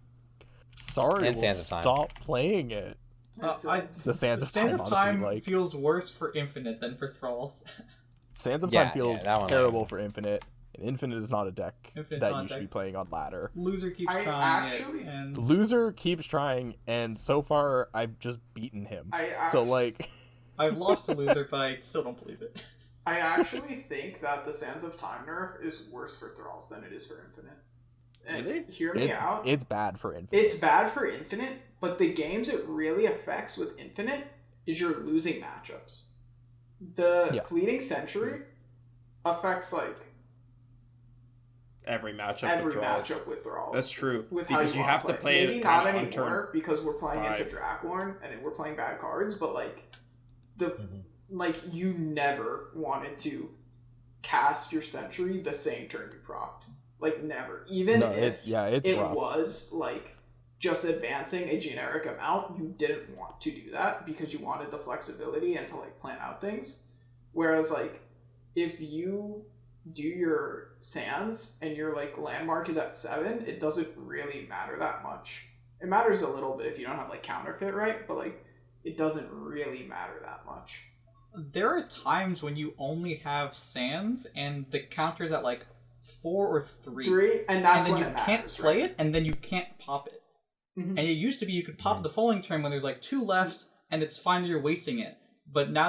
sorry, And we'll Sands of Time. stop playing it. The Sands of Time, honestly, Time like feels worse for Infinite than for Thralls. Sands of Yeah, Time feels yeah, that one, terrible like- for Infinite. And Infinite is not a deck Infinite's that not a you should deck. be playing on ladder. Loser keeps I trying actually- it, and Loser keeps trying, and so far I've just beaten him. So like, I've lost to Loser, but I still don't believe it. I actually think that the Sands of Time nerf is worse for Thralls than it is for Infinite. And Really? hear me out. it's bad for Infinite. It's bad for Infinite, but the games it really affects with Infinite is your losing matchups. The Yeah. Fleeting Century affects like every matchup every with Thralls. matchup with Thralls. That's true. With how Because you wanna have to play Maybe it not kinda on anymore turn because we're playing into 5. Draklorn and we're playing bad cards, but like the like you never wanted to cast your Century the same turn you procced. Like never. Even No, if it's it rough. was like just advancing a generic amount, you didn't want to do that because you wanted the flexibility and to like plan out things. Whereas like if you do your sands and your like landmark is at 7, it doesn't really matter that much. It matters a little bit if you don't have like counterfeit, right? But like it doesn't really matter that much. There are times when you only have Sands and the counter's at like 4 or 3. 3, and that's and then when you it can't matters, play right? it, and then you can't pop it. Mhm. And it used to be you could pop the following turn when there's like 2 left, and it's fine that you're wasting it. But now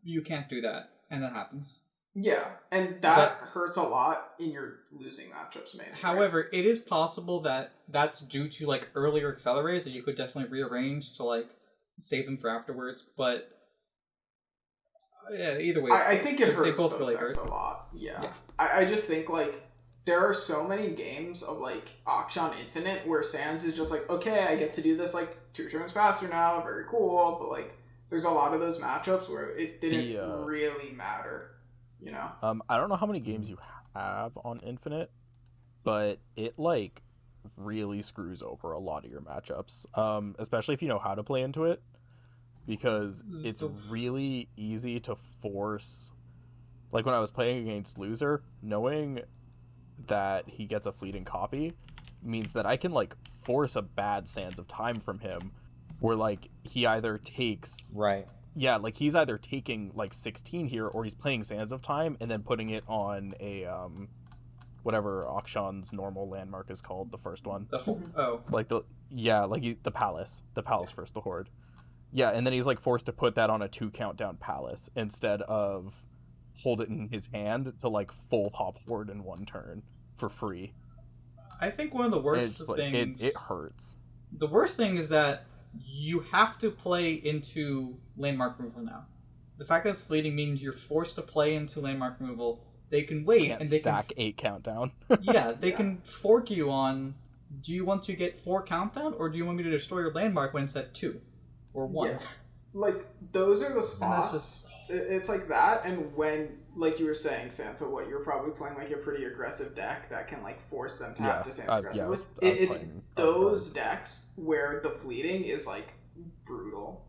you can't do that, and that happens. Yeah, and that hurts a lot in your losing matchups, man. However, it is possible that that's due to like earlier accelerators that you could definitely rearrange to like save them for afterwards. But yeah, either way, I think it hurts They both both really decks hurt. a lot. Yeah. Yeah. I just think like there are so many games of like Auction Infinite where Sands is just like, okay, I get to do this like 2 turns faster now, very cool, but like there's a lot of those matchups where it didn't really matter, you know? I don't know how many games you have on Infinite, but it like really screws over a lot of your matchups. Especially if you know how to play into it, because it's really easy to force. Like when I was playing against Loser, knowing that he gets a fleeting copy means that I can like force a bad Sands of Time from him, where like he either takes Right. like he's either taking like 16 here, or he's playing Sands of Time and then putting it on a whatever Akshan's normal landmark is called, the first one. Like the palace first, the horde. Yeah, and then he's like forced to put that on a 2 countdown palace instead of hold it in his hand to like full pop horde in 1 turn for free. I think one of the worst things... It hurts. The worst thing is that you have to play into landmark removal now. The fact that it's fleeting means you're forced to play into landmark removal. They can wait and they stack can 8 countdown. they can fork you on, do you want to get 4 countdown, or do you want me to destroy your landmark when it's at 2 or 1? Yeah. Like, those are the spots. It's like that, and when, like you were saying, Santa, what you're probably playing like a pretty aggressive deck that can like force them to have to Santa aggressively. It's those decks where the fleeting is like brutal,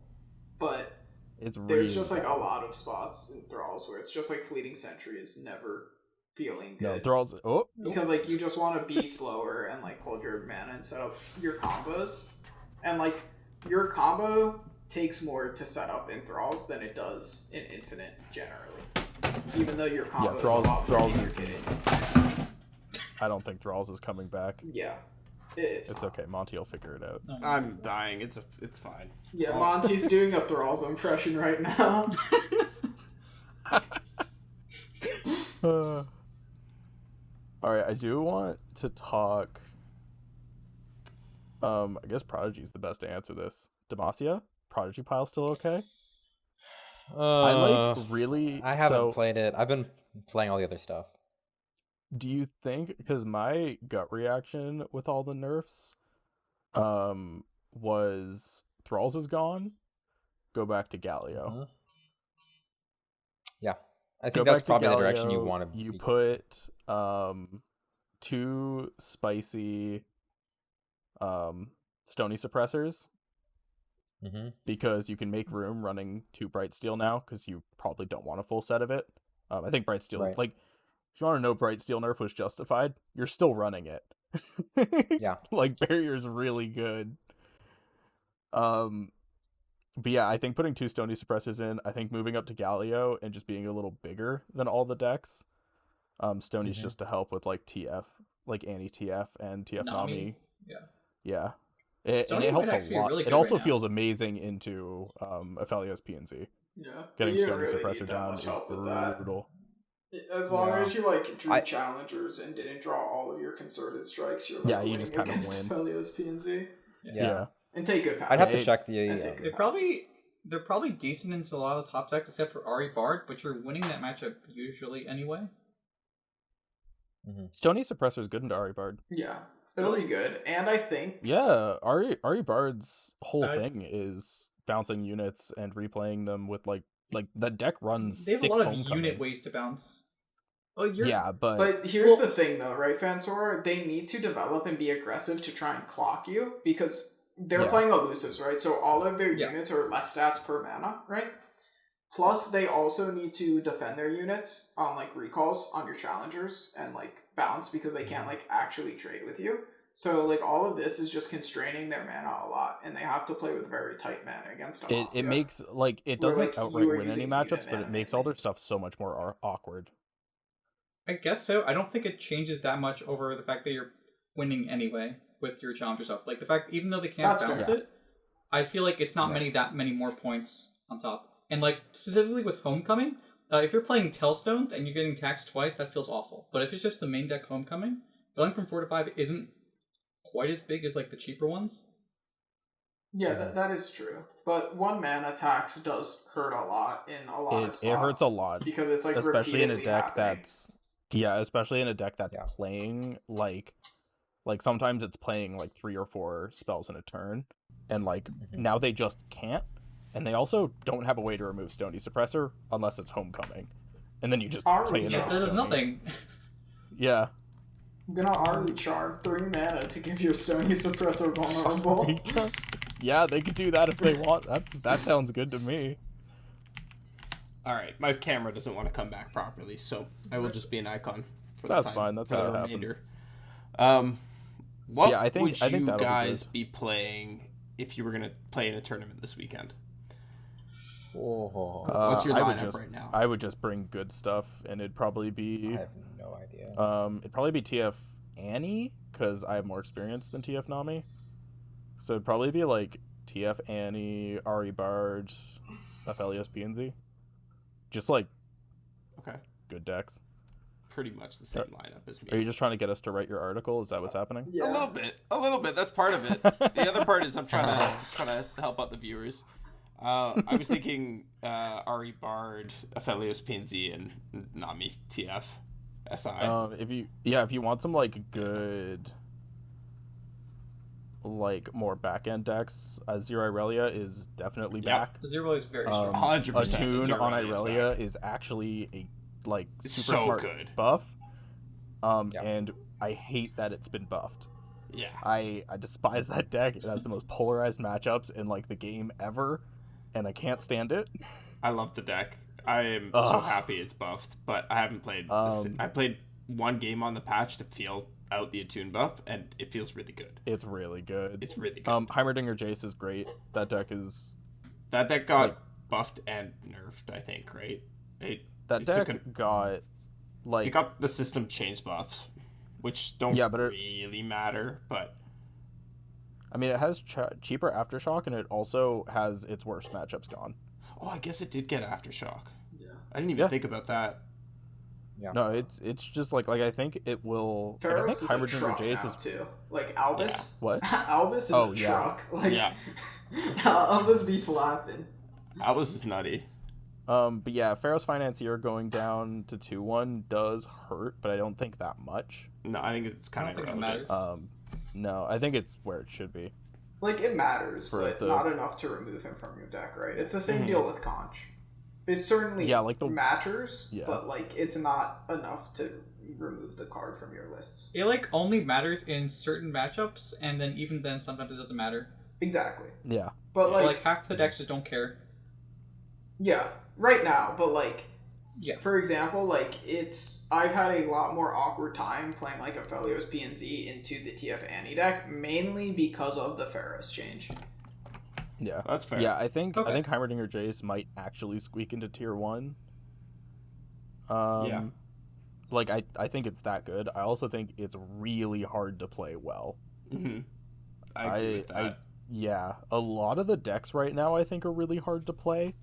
but there's really just like a lot of spots in Thralls where it's just like fleeting sentry is never feeling good. No, Thralls. Because like you just want to be slower and like hold your mana and set up your combos, and like your combo takes more to set up in Thralls than it does in Infinite generally. Even though your combo is a lot more intricate. I don't think Thralls is coming back. Yeah. It's okay. Monty will figure it out. I'm dying. It's fine. Yeah, Monty's doing a Thralls impression right now. All right, I do want to talk. I guess Prodigy's the best to answer this. Demacia? Prodigy Pile still okay? I haven't played it. I've been playing all the other stuff. Do you think, because my gut reaction with all the nerfs was Thralls is gone, go back to Galio. Mm-hmm. Yeah. I think that's probably the direction you want to You put 2 spicy stony suppressors, because you can make room running 2 bright steel now, because you probably don't want a full set of it. I think bright steel is like, if you want to know bright steel nerf was justified, you're still running it. Yeah. Like, barrier's really good. But yeah, I think putting 2 stony suppressors in, I think moving up to Galio and just being a little bigger than all the decks. Stony's just to help with like TF, like anti-TF and TF Nami. Yeah. And it helps a lot. Really, it also feels amazing into Aphelios PNZ. Yeah. Getting Stony Suppressor down is brutal. As long as you like drew challengers and didn't draw all of your concerted strikes, you're like you just kind of win. Aphelios PNZ. Yeah. And take good passes. I'd have to check the. They're probably decent into a lot of the top decks except for Ahri Bard, but you're winning that matchup usually anyway. Stony Suppressor is good into Ahri Bard. Yeah. It'll be good, and I think... Yeah, Ahri Bard's whole thing is bouncing units and replaying them with, like the deck runs 6 They have a lot of homecoming. unit ways to bounce. But here's the thing, though, right, Fansora? They need to develop and be aggressive to try and clock you, because they're playing elusives, right? So all of their units are less stats per mana, right? Plus, they also need to defend their units on, like, recalls on your challengers and, like, bounce because they can't, like, actually trade with you. So, like, all of this is just constraining their mana a lot, and they have to play with very tight mana against Demacia. It makes, like, it doesn't outright win any matchups, but it makes all their stuff so much more awkward. I guess so. I don't think it changes that much over the fact that you're winning anyway with your challenger stuff. Like, the fact, even though they can't bounce it, I feel like it's not that many more points on top. And, like, specifically with Homecoming, if you're playing Tailstones and you're getting taxed twice, that feels awful. But if it's just the main deck Homecoming, going from 4 to 5 isn't quite as big as, like, the cheaper ones. Yeah, that is true. But 1 mana tax does hurt a lot in a lot of spots. It hurts a lot. Because it's, like, especially in a deck happening. that's... Yeah, especially in a deck that's playing, like sometimes it's playing, like, 3 or 4 spells in a turn. And, like, now they just can't. And they also don't have a way to remove Stony Suppressor unless it's Homecoming. And then you just play in that does nothing. Yeah. I'm gonna Ahri Charm 3 mana to give your Stony Suppressor vulnerable. Yeah, they could do that if they want. That sounds good to me. Alright, my camera doesn't want to come back properly, so I will just be an icon. That's fine, that's how it happens. What I think you guys be playing if you were going to play in a tournament this weekend? Oh, What's your I would lineup just, right now? I would just bring good stuff, and it'd probably be I have no idea. it'd probably be TF Annie, because I have more experience than TF Nami. So it'd probably be like TF Annie, Ahri Barge, Aphelios PNZ. Just like Okay. good decks. Pretty much the same lineup as me. Are you just trying to get us to write your article? Is that what's happening? Yeah. A little bit. That's part of it. The other part is I'm trying to help out the viewers. I was thinking Ahri Bard, Aphelios PNZ, and Nami TF SI. If you want some like good, like more back end decks, Zero Irelia is definitely back. Zero is very strong. 100%. A tune Zero on Irelia's Irelia back. is actually a like It's super so smart good. buff. Yeah. And I hate that it's been buffed. Yeah. I despise that deck. It has the most polarized matchups in like the game ever, and I can't stand it. I love the deck. I am so happy it's buffed, but I haven't played. I played one game on the patch to feel out the attune buff, and it feels really good. It's really good. It's really good. Heimerdinger Jace is great. That deck is That deck got buffed and nerfed, I think, right? that it deck took got like It got the system change buffs, which don't really matter, but I mean, it has cheaper Aftershock, and it also has its worst matchups gone. oh, I guess it did get Aftershock. Yeah. I didn't even think about that. Yeah. No, it's just like I think it will. Like, I Pharaohs think is a Heimerdinger truck Jace now, is too. Like Albus. what? Albus is a truck. Like, Yeah. Albus be slapping. Albus is nutty. But yeah, Pharaoh's Financier going down to 2-1 does hurt, but I don't think that much. No, I think it's kind of think it irrelevant. matters. No, I think it's where it should be. Like, it matters, For but the- not enough to remove him from your deck, right? It's the same deal with Conch. It certainly matters, but, like, it's not enough to remove the card from your lists. It like only matters in certain matchups, and then even then, sometimes it doesn't matter. Exactly. Yeah. But, Like half the decks just don't care. yeah, right now, but, like, Yeah. for example, like, I've had a lot more awkward time playing, like, Aphelios PNZ into the TF Annie deck, mainly because of the Pharaohs change. Yeah. That's fair. Yeah, I think Okay. Heimerdinger Jace might actually squeak into tier 1. Yeah. Like I think it's that good. I also think it's really hard to play well. Mm-hmm. I agree with that. Yeah, a lot of the decks right now I think are really hard to play.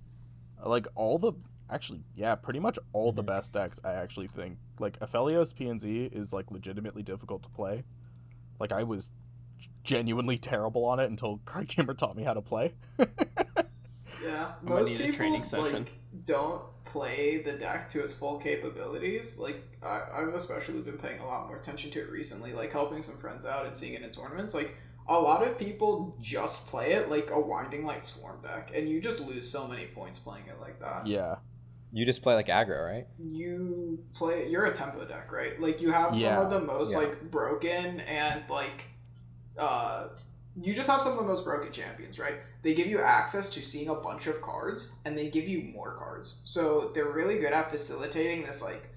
Like pretty much all the best decks I actually think. Like Aphelios PNZ is like legitimately difficult to play. Like I was genuinely terrible on it until Card Gamer taught me how to play. Yeah, I'm gonna most need a people training session. like don't play the deck to its full capabilities. Like I've especially been paying a lot more attention to it recently, like helping some friends out and seeing it in tournaments. Like a lot of people just play it like a Winding Light Swarm deck, and you just lose so many points playing it like that. Yeah. You just play like aggro, right? You're a tempo deck, right? Like you have some of the most like broken and like you just have some of the most broken champions, right? They give you access to seeing a bunch of cards, and they give you more cards. So they're really good at facilitating this, like,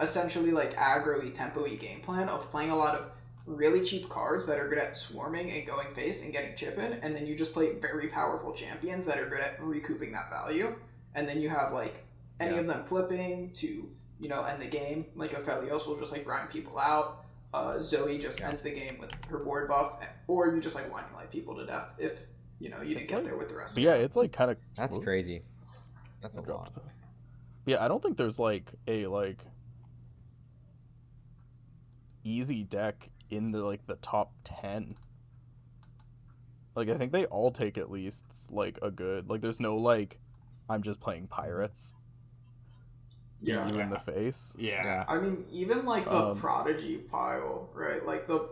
essentially, like, aggro-y, tempo-y game plan of playing a lot of really cheap cards that are good at swarming and going face and getting chip in, and then you just play very powerful champions that are good at recouping that value. And then you have, like, any of them flipping to, you know, end the game. Like, Aphelios will just, like, grind people out. Zoe just ends the game with her board buff, or you just like Winding Light people to death if you know you didn't get there with the rest. But yeah, it's like kind of That's crazy. That's a lot. Yeah, I don't think there's like a like easy deck in the top 10. Like I think they all take at least like a good there's no like I'm just playing pirates. Yeah, you in the face. Yeah. I mean, even like the Prodigy Pile, right? Like the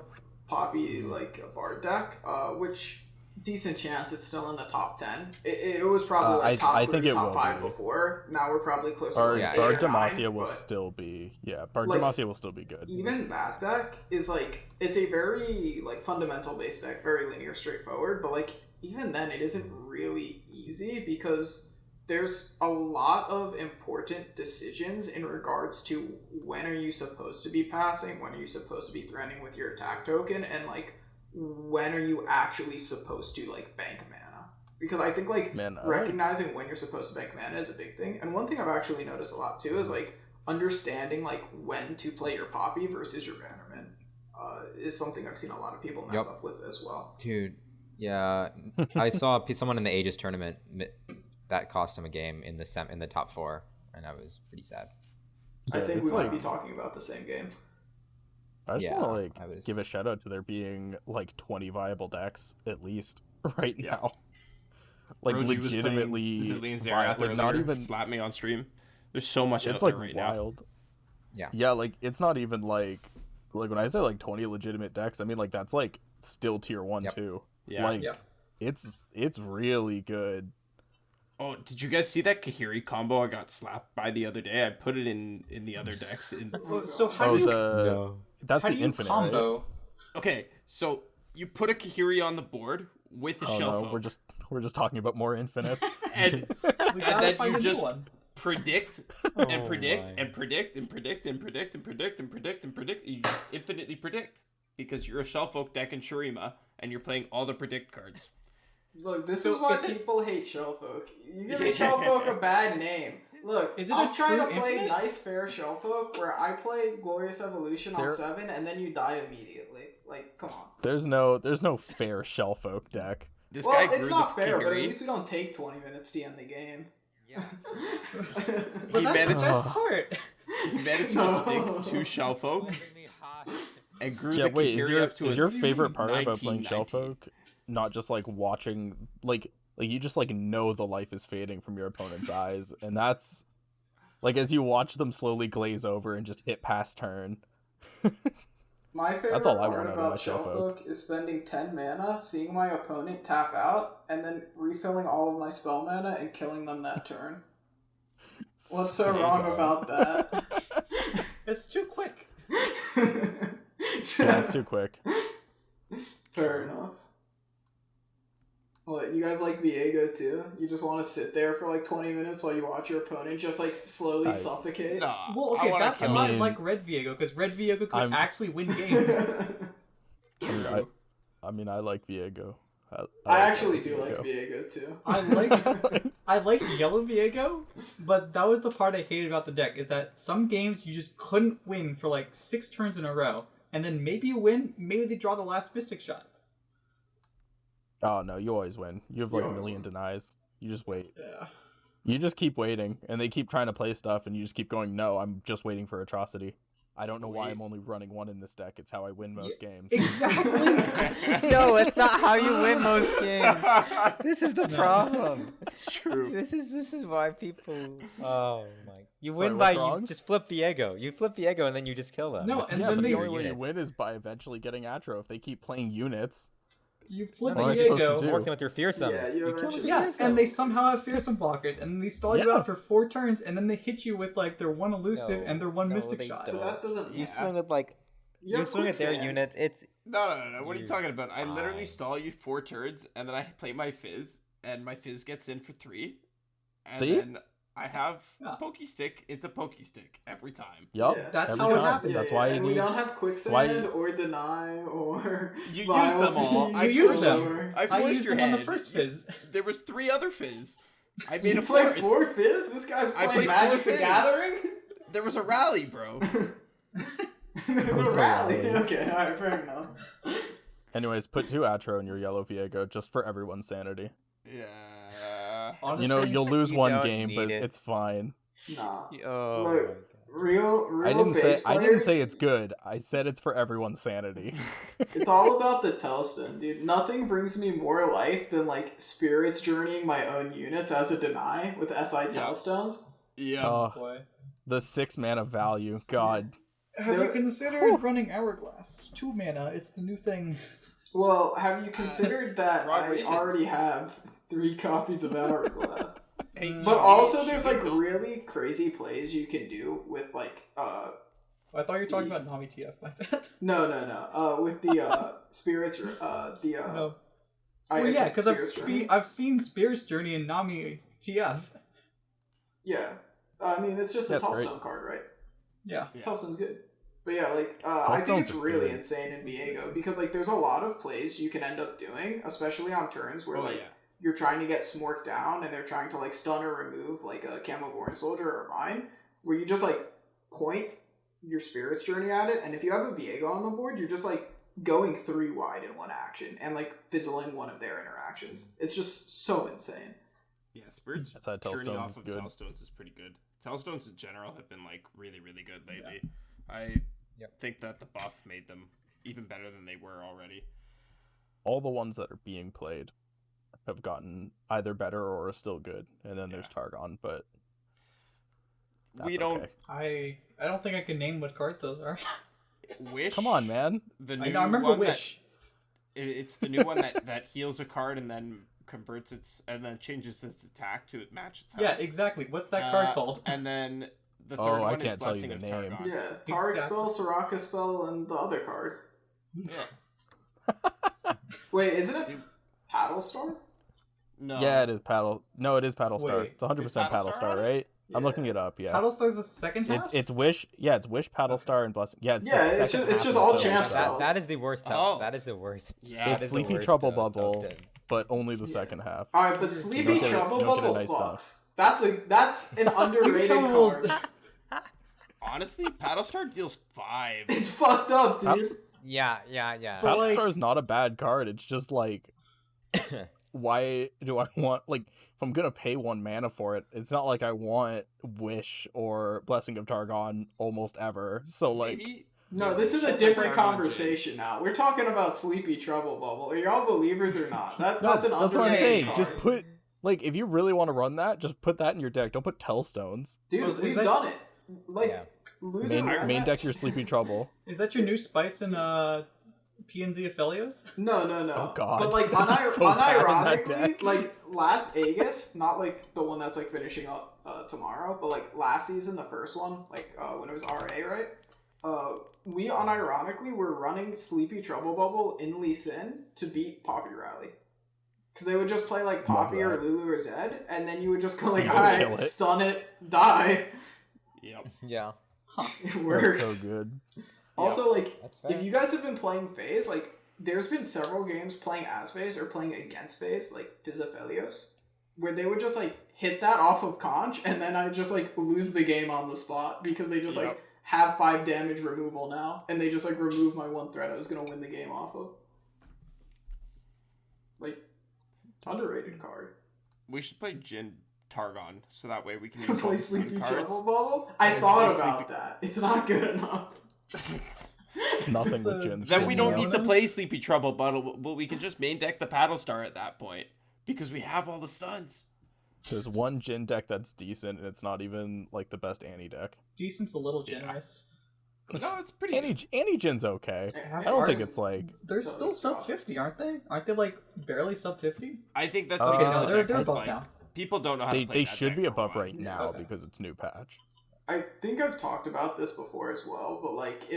Poppy, like a Bard deck, which decent chance it's still in the top 10. It was probably like top 3, think it top will 5 be. before. Now we're probably closer to Bard, like 8 Bard or 9. Demacia will still be Bard like, Demacia will still be good. Even that deck is like it's a very like fundamental based deck, very linear, straightforward. But like even then, it isn't really easy because there's a lot of important decisions in regards to when are you supposed to be passing, when are you supposed to be threatening with your attack token, and like when are you actually supposed to like bank mana. Because I think like Man, recognizing when you're supposed to bank mana is a big thing. And one thing I've actually noticed a lot too is like understanding like when to play your Poppy versus your Bannerman is something I've seen a lot of people mess up with as well. Dude, yeah, I saw someone in the Aegis tournament that cost him a game in the top 4, and I was pretty sad. I think we might be talking about the same game. I just want to give a shout out to there being like 20 viable decks at least right now. Like Roji legitimately like not even slap me on stream. There's so much out there right wild. Now. Yeah, like it's not even like when I say like 20 legitimate decks, I mean like that's like still tier 1 too. Yeah. Like it's really good. Oh, did you guys see that Kahiri combo I got slapped by the other day? I put it in the other decks. So how do you that's how the do you infinite combo? right? Okay, so you put a Kahiri on the board with a shell folk. We're just talking about more infinites. and then you just predict Oh and predict and predict and predict and predict and predict and predict and predict. You just infinitely predict because you're a Shellfolk deck in Shurima and you're playing all the predict cards. Look, this is why people hate Shellfolk. You give Shellfolk a bad name. Look, I'm trying to play nice, fair Shellfolk where I play Glorious Evolution on 7 and then you die immediately. Like, come on. There's no fair Shellfolk deck. This guy grew it's not the fair, Kahiri. but at least we don't take 20 minutes to end the game. Yeah. But that's the best part. He managed to stick 2 Shellfolk and grew the wait, Kahiri up to is a your favorite part about 19, playing Shellfolk not just like watching like you just like know the life is fading from your opponent's eyes, and that's like as you watch them slowly glaze over and just hit past turn. My favorite That's all I part want out of about my Shellfolk is spending 10 mana, seeing my opponent tap out, and then refilling all of my spell mana and killing them that turn. What's so wrong about that? It's too quick. Yeah, it's too quick. Fair enough. What, you guys like Viego too? You just want to sit there for like 20 minutes while you watch your opponent just like slowly suffocate? Nah, Well, okay, that's why I like Red Viego, because Red Viego could actually win games. I like Viego. I actually do like Viego too. I like Yellow Viego, but that was the part I hated about the deck, is that some games you just couldn't win for like 6 turns in a row, and then maybe you win, maybe they draw the last Mystic Shot. Oh no, you always win. You have like a million denies. You just wait. Yeah. You just keep waiting, and they keep trying to play stuff, and you just keep going, no, I'm just waiting for Atrocity. I don't know why I'm only running 1 in this deck. It's how I win most games. Exactly. No, it's not how you win most games. This is the problem. It's true. This is why people. Oh my! You Sorry, win by what's wrong? you just flip Viego. You flip Viego and then you just kill them. No, and Yeah, then but they the only way you win is by eventually getting Atro if they keep playing units. you flip What am I supposed to Viego. do? Working with your fearsomes. Yeah, you kill with your Yeah, fearsomes. and they somehow have fearsome blockers, and they stall you Yeah. out for 4 turns, and then they hit you with like their 1 elusive and their 1 mystic they shot. don't. That doesn't You swing with like you swing at their quicksand. units. It's No. What are you talking about? I literally stall you 4 turns, and then I play my Fizz, and my Fizz gets in for 3. And See? then I have Yeah. Pokestick into Pokestick every time. Yup. Yeah. That's every how it time. happens. That's why you and we need. don't have quicksand why- or deny or You Vile use them all. Feed. I You use forced them. you. I I forced used your them on the hand. first Fizz. There was 3 other Fizz. I made a You played 4th. 4 Fizz? This guy's I playing played Magic 4 the Fizz. Gathering? There was a rally, bro. There's a so rally. rally. Okay, alright, fair enough. Anyways, put 2 Atro in your yellow Viego just for everyone's sanity. Yeah. Honestly, You know, you'll lose You 1 don't game, need but it. it's fine. Nah. oh. Look, my God. real I didn't base say players, it's good. I said it's for everyone's sanity. It's all about the Telstone, dude. Nothing brings me more life than like spirits journeying my own units as a deny with SI Telstones. Yeah. boy. The 6 mana value. God. Have you considered running Hourglass? 2 mana, it's the new thing. Well, have you considered that I Rodriguez. already have 3 copies of Hourglass? Hey, But also, there's like really crazy plays you can do with like I thought you were talking about Nami TF, my bad. no with the spirits No. I Well, yeah, because Spirits Journey. I've seen Spear's Journey and Nami TF. Yeah, I mean it's just a That's great. Telstone card, right? Yeah. Yeah. Tellstone's good. But yeah, like I think it's Telstone's really good. insane in Viego because like there's a lot of plays you can end up doing, especially on turns where Oh, like yeah. you're trying to get Smork down and they're trying to like stun or remove like a Camelborn Soldier or mine, where you just like point your Spirit's Journey at it, and if you have a Viego on the board, you're just like going 3 wide in one action and like fizzling one of their interactions. It's just so insane. Yeah, Spirit's Journey off of Telstones is pretty good. Telstones in general have been like really, really good lately. Yeah. I think that the buff made them even better than they were already. All the ones that are being played have gotten either better or are still good, and then there's Targon, but we don't. Okay. I don't think I can name what cards those are. Wish. Come on, man. The new I remember Wish. It's the new one that heals a card and then converts its and then changes its attack to match its health. Yeah, exactly. What's that card called? And then the third one is Blessing of name. Targon. Yeah, Taric spell, Soraka spell, and the other card. Wait, isn't it Paddle Star? No. Yeah, it is Paddle. No, it is Paddle Star. Wait, it's 100% Paddle Star, right? Yeah. I'm looking it up. Yeah. Paddle Star's the second half. It's Wish. Yeah, it's Wish, Paddle Star, and Blessing. Yeah, it's just all champ spells. That is the worst. That is the worst. Yeah, it's Sleepy Trouble Bubble, but only the second half. All right, but Sleepy Trouble Bubble fucks. That's an underrated card. Honestly, Paddle Star deals 5. It's fucked up, dude. Yeah. Paddle Star is not a bad card. It's just like, why do I want, like, if I'm gonna pay 1 mana for it, it's not like I want Wish or Blessing of Targon almost ever. So like, no, this is a different conversation now. We're talking about Sleepy Trouble Bubble. Are y'all believers or not? That's an that's what I'm saying. card. Just put, like, if you really want to run that, just put that in your deck. Don't put Tellstones. Dude, we've done it. Like, main deck your Sleepy Trouble. Is that your new spice in PNZ Aphelios? No. Oh god. But like so unironically, like last Aegis, not like the one that's like finishing up tomorrow, but like last season, the first one, like when it was RA, right? We unironically were running Sleepy Trouble Bubble in Lee Sin to beat Poppy Rally. Because they would just play like Poppy or Lulu or Zed, and then you would just go like, alright, stun it, die. Yep. Yeah. It works. That's so good. Also, like, if you guys have been playing FaZe, like, there's been several games playing as FaZe or playing against FaZe, like Fizz Aphelios, where they would just, like, hit that off of Conch, and then I just, like, lose the game on the spot because they just, like, have 5 damage removal now, and they just, like, remove my 1 threat I was going to win the game off of. Like, underrated card. We should play Jhin Targon, so that way we can use play Sleepy Trouble Bubble? I thought about that. It's not good enough. Nothing with Jhin's. Then we don't need to play Sleepy Trouble Bubble, but we can just main deck the Paddle Star at that point, because we have all the stuns. There's one Jhin deck that's decent, and it's not even like the best Annie deck. Decent's a little generous. No, it's pretty. Annie Jin's okay. I don't think it's like. They're still sub 50, aren't they? Aren't they like barely sub 50? I think that's okay. No, they're above like, now. People don't know how to play They that should deck be above one. right now because it's new patch. I think I've talked about this before as well, but like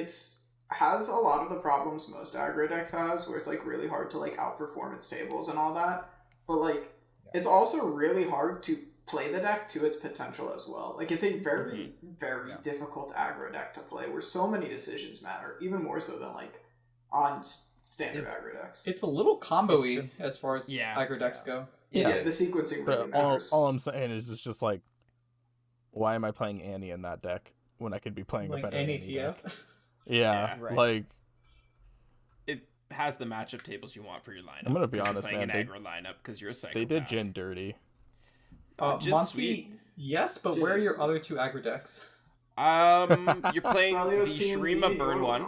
has a lot of the problems most aggro decks has, where it's like really hard to like outperform its tables and all that. But like it's also really hard to play the deck to its potential as well. Like it's a very difficult aggro deck to play, where so many decisions matter, even more so than like on standard aggro decks. It's a little combo-y as far as aggro decks go. Yeah, the sequencing really matters. All I'm saying is it's just like, why am I playing Annie in that deck when I could be playing a better Annie deck? Yeah, right. Like it has the matchup tables you want for your lineup. I'm gonna be honest, man. They aggro lineup because you're a psychopath. They did Jhin dirty. Monty, yes, but where are your other 2 aggro decks? You're playing the Shurima Burn one.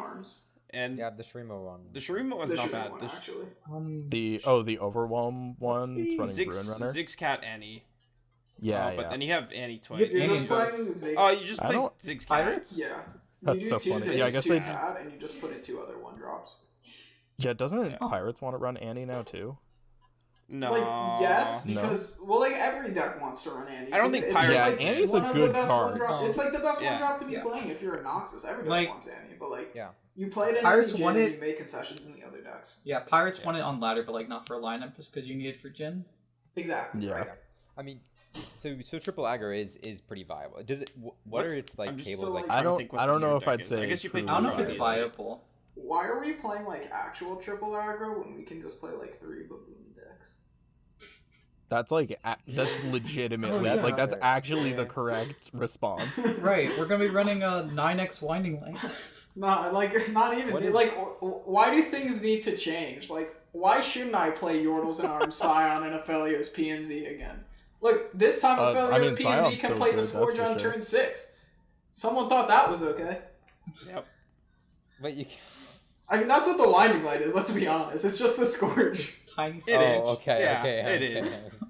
And the Shurima one. The Shurima one's not bad. Actually. The Overwhelm one. It's running Ruin Runner. Ziggscat Annie. Yeah, but then you have Annie twice. You're just playing Ziggs. Oh, you just play Ziggscat. Pirates? Yeah. That's so funny. Yeah, I guess they just... and you just put in 2 other 1-drops. Yeah, doesn't Pirates want to run Annie now too? No. Like, yes, because well, like every deck wants to run Annie. I don't think Pirates. Yeah, like Annie's a good card. It's like the best 1-drop to be playing if you're a Noxus. Every deck wants Annie, but like you play it in Pirates Jhin won and it. you make concessions in the other decks. Yeah, Pirates won it on ladder, but like not for a lineup, just because you need it for Jhin. Exactly. Yeah. Right. I mean, so triple aggro is pretty viable. Does it? What are its like tables like? I don't know if I'd say. I guess you play. I don't know if it's viable. Why are we playing like actual triple aggro when we can just play like 3 baboon decks? That's like that's legitimately Oh, yeah. like that's actually the correct response. Right, we're gonna be running a 9x winding lane. Not even What is- like. Why do things need to change? Like, why shouldn't I play Yordles and Arm Scion and Aphelios PNZ again? Look, this time Aphelios I mean, PNZ Scion's can still play good, the that's Scourge for on sure. turn 6. Someone thought that was okay. Yep. But you. I mean, that's what the Winding Light is. Let's be honest. It's just the Scourge. It's tiny It stuff. is. Okay. Yeah, okay. it okay. is.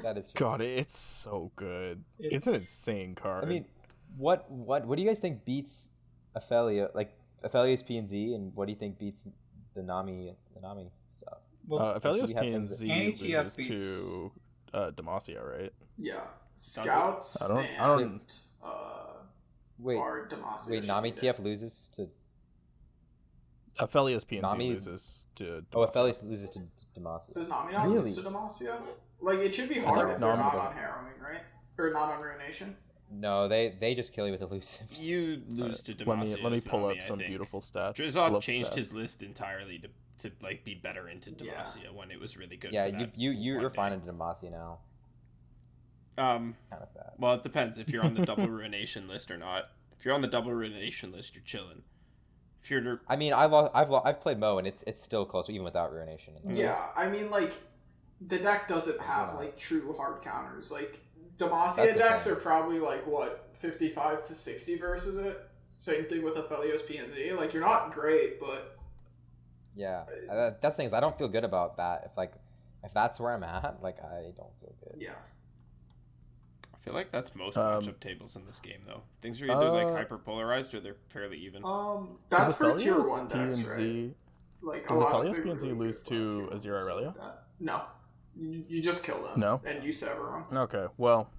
That is true. God, it's so good. It's an insane card. I mean, what do you guys think beats Aphelios PNZ, and what do you think beats the Nami stuff? Well, Aphelios we have PNZ Anti-TF loses beats- to Demacia, right? Yeah. Scouts I don't- and Wait, our Demacia. wait, should Nami be dead. TF loses to. Aphelios PNZ Nami- loses to Oh, Demacia. Aphelios loses to Demacia. Does Nami not Really? lose to Demacia? Like, it should be thought hard if they're Nami not did. on Harrowing, right? Or not on Ruination. No, they just kill you with elusives. You lose to Demacia. Let me as pull Nami, up I some think. beautiful stats. I Drizov love changed stats. his list entirely to like be better into Demacia when it was really good. Yeah, for that you're one fine day. into Demacia now. Um, Kind of sad. well, it depends if you're on the double ruination list or not. If you're on the double ruination list, you're chilling. If you're I mean, I've played Mo, and it's still close even without Ruination. Yeah, I mean, like, the deck doesn't have, like, true hard counters. Like, Demacia That's the decks thing. are probably, like, what, 55 to 60 versus it? Same thing with Aphelios PNZ. Like, you're not great, but... Yeah, that's the thing is I don't feel good about that. If that's where I'm at, like I don't feel good. Yeah. I feel like that's most Um, matchup tables in this game, though. Things are either like hyper polarized or they're fairly even. That's for Does tier Aphelios 1 decks, right? PNZ Like, a Does lot of Aphelios people PNZ really lose good tier to ones Azir Irelia? like that. No. You just kill them. No? And you sever them. Okay, well,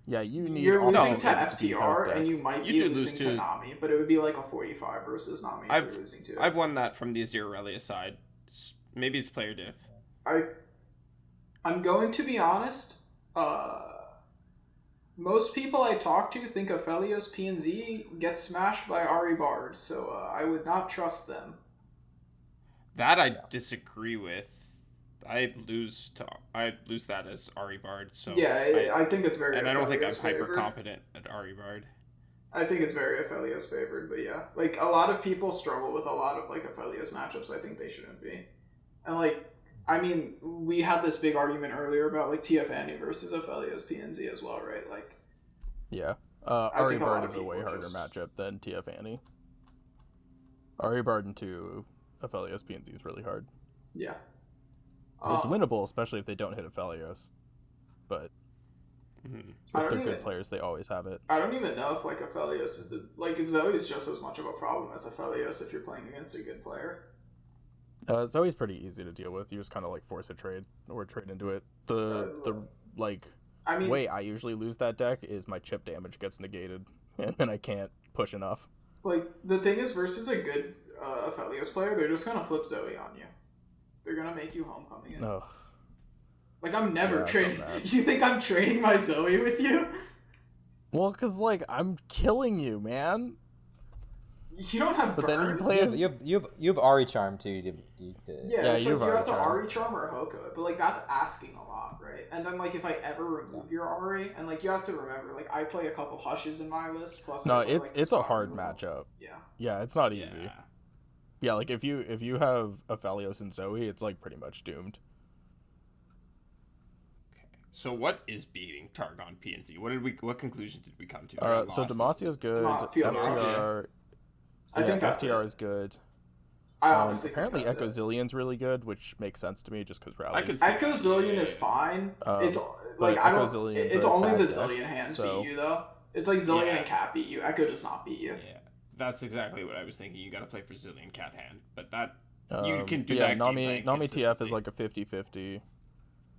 yeah, you need. You're all losing the to things beat those FTR, and decks. you might You be do lose losing to to- Nami, but it would be like a 45 versus Nami if I've- you're losing to it. I've won that from the Azir Aurelia side. Maybe it's player diff. I'm going to be honest. Most people I talk to think Aphelios PNZ gets smashed by Ahri Bard, so I would not trust them. That I disagree with. I lose that as Ahri Bard. So Yeah, I think it's very. and I don't think I'm Aphelios hyper favored. competent at Ahri Bard. I think it's very Aphelios favored, but yeah, like a lot of people struggle with a lot of like Aphelios matchups. I think they shouldn't be, and like. I mean, we had this big argument earlier about like TF Annie versus Aphelios PNZ as well, right? Like, Yeah, I Ahri think a lot Bard of is a way people harder just- matchup than TF Annie. Ahri Bard into Aphelios PNZ is really hard. yeah. It's winnable, especially if they don't hit Aphelios. But Mhm. I if don't they're good even- players, they always have it. I don't even know if like Aphelios is Zoe's just as much of a problem as Aphelios if you're playing against a good player. It's always pretty easy to deal with. You just kind of like force a trade or trade into it. The like I mean, way I usually lose that deck is my chip damage gets negated, and then I can't push enough. like the thing is versus a good Aphelios player, they're just gonna flip Zoe on you. They're gonna make you homecoming. Ugh. Like I'm never Yeah, I've trading. done that. You think I'm trading my Zoe with you? Well, cause like I'm killing you, man. You don't have. But then burn. you play a You have Ahri Charm too. Yeah, Yeah, it's you've like you have to Ahri Ahri Charm or Hoko it, but like that's asking a lot, right? And then like if I ever remove your Ahri, and like you have to remember, like I play a couple Hushes in my list, plus no. I play, It's like, it's a spot hard removal. matchup. Yeah. Yeah, it's not easy. Yeah. Yeah, like if you have Aphelios and Zoe, it's like pretty much doomed. So what is beating Targon PNC? What conclusion did we come to? So Demacia is good. Feel FTR, I think that's FTR it. is good. I honestly Apparently think that's Echo it. Zillion's really good, which makes sense to me just because rallies. Echo Zillion is fine. It's but like I Echo don't. Zillion's It's a only bad the deck, Zillion hands so- beat you though. It's like Zillion Yeah. and Cat beat you. Echo does not beat you. Yeah, that's exactly what I was thinking. You got to play for Zillion Cat Hand, but that you can but do yeah, that. Nami game Nami TF consistently. is like a 50-50.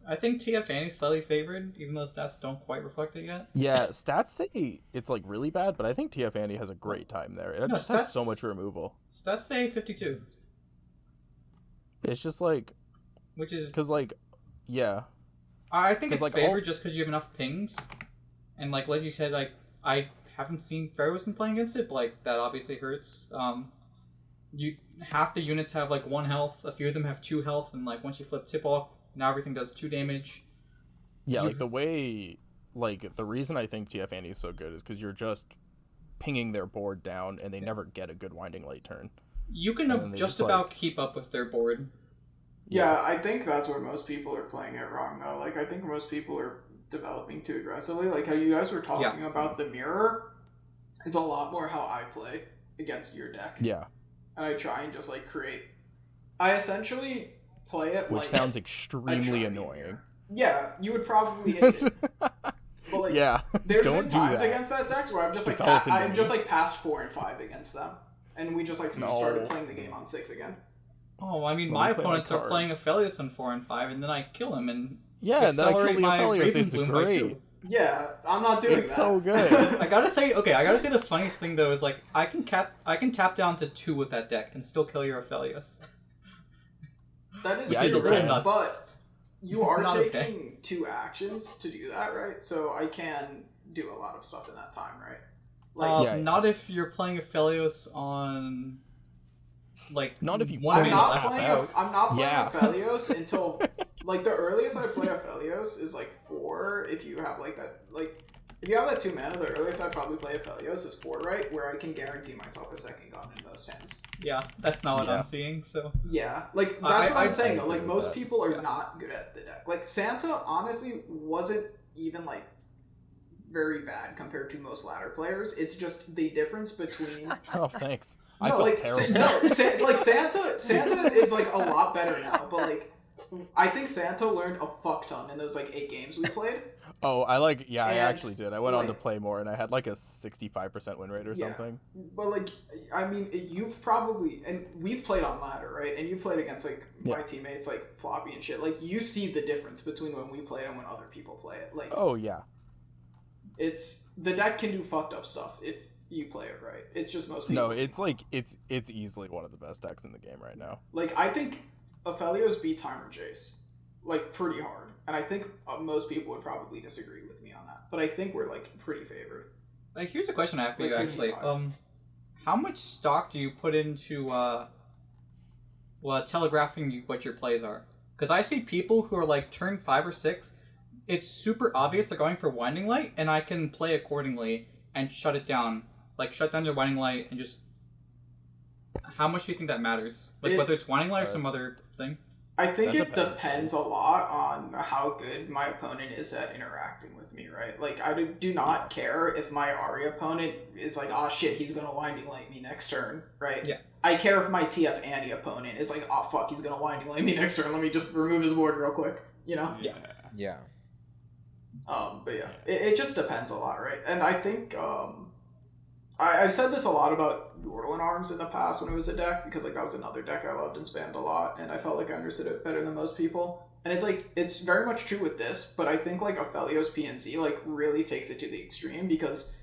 I think TF Annie's slightly favored, even though stats don't quite reflect it yet. Yeah, stats say it's like really bad, but I think TF Annie has a great time there. It No, just has so stats- much removal. Stats say 52, It's just like which is because like yeah. I think 'Cause, it's like, favored all- just because you have enough pings, and like you said, like I haven't seen Pharaohs playing against it, but like that obviously hurts. You half the units have like 1 health, a few of them have 2 health, and like once you flip tip off, now everything does 2 damage. Yeah, like the way, like the reason I think TF Annie is so good is because you're just pinging their board down and they never get a good winding light turn. You can just about keep up with their board. Yeah, I think that's where most people are playing it wrong, though. Like, I think most people are developing too aggressively. Like, how you guys were talking about the mirror is a lot more how I play against your deck. Yeah. And I try and just, like, I essentially play it Which sounds extremely annoying. Yeah, you would probably hate it. But, like, yeah, there's don't been do times that. against that deck where I'm just, like, passed 4 and 5 against them. And we just, like, started playing the game on 6 again. Oh, I mean, my opponents are playing Aphelios on 4 and 5, and then I kill him and and then I kill the Aphelios. It's great. Yeah, I'm not doing that. It's so good. I gotta say the funniest thing though is like I can tap down to 2 with that deck and still kill your Aphelios. That is a little nuts. But you are taking 2 actions to do that, right? So I can do a lot of stuff in that time, right? Like, not if you're playing Aphelios on. Like, not if you I'm not playing Aphelios until like the earliest I play Aphelios is like 4. If you have like that, like if you have that 2 mana, the earliest I probably play Aphelios is 4, right? Where I can guarantee myself a second gun in most hands. Yeah, that's not what I'm seeing. So yeah, like that's what I'm saying though. Like most people are not good at the deck. Like Santa honestly wasn't even like very bad compared to most ladder players. It's just the difference between. Oh, thanks. No, I felt like, terrible. Like Santa is like a lot better now, but like I think Santa learned a fuck ton in those like 8 games we played. Oh, I actually did. I went on to play more, and I had like a 65% win rate or something. But like, I mean, you've probably and we've played on ladder, right? And you played against like my teammates, like Floppy and shit. Like you see the difference between when we play and when other people play it. Like, oh yeah, it's the deck can do fucked up stuff if you play it right. It's just most people. No, it's like it's easily one of the best decks in the game right now. Like I think Aphelios beats Heimer Jace like pretty hard, and I think most people would probably disagree with me on that. But I think we're like pretty favored. Like here's a question I have for you actually. How much stock do you put into telegraphing what your plays are? Because I see people who are like turn 5 or 6. It's super obvious they're going for Winding Light, and I can play accordingly and shut it down. Like, shut down their Winding Light and just... How much do you think that matters? Like, whether it's Winding Light or some other thing? I think it depends a lot on how good my opponent is at interacting with me, right? Like, I do not care if my Ahri opponent is like, oh shit, he's gonna Winding Light me next turn, right? Yeah. I care if my TF Annie opponent is like, oh fuck, he's gonna Winding Light me next turn, let me just remove his board real quick, you know? Yeah. But yeah, it just depends a lot, right? And I think, I've said this a lot about Yordle Arms in the past when it was a deck, because like that was another deck I loved and spammed a lot, and I felt like I understood it better than most people. And it's like, it's very much true with this, but I think like Aphelios PNZ like really takes it to the extreme, because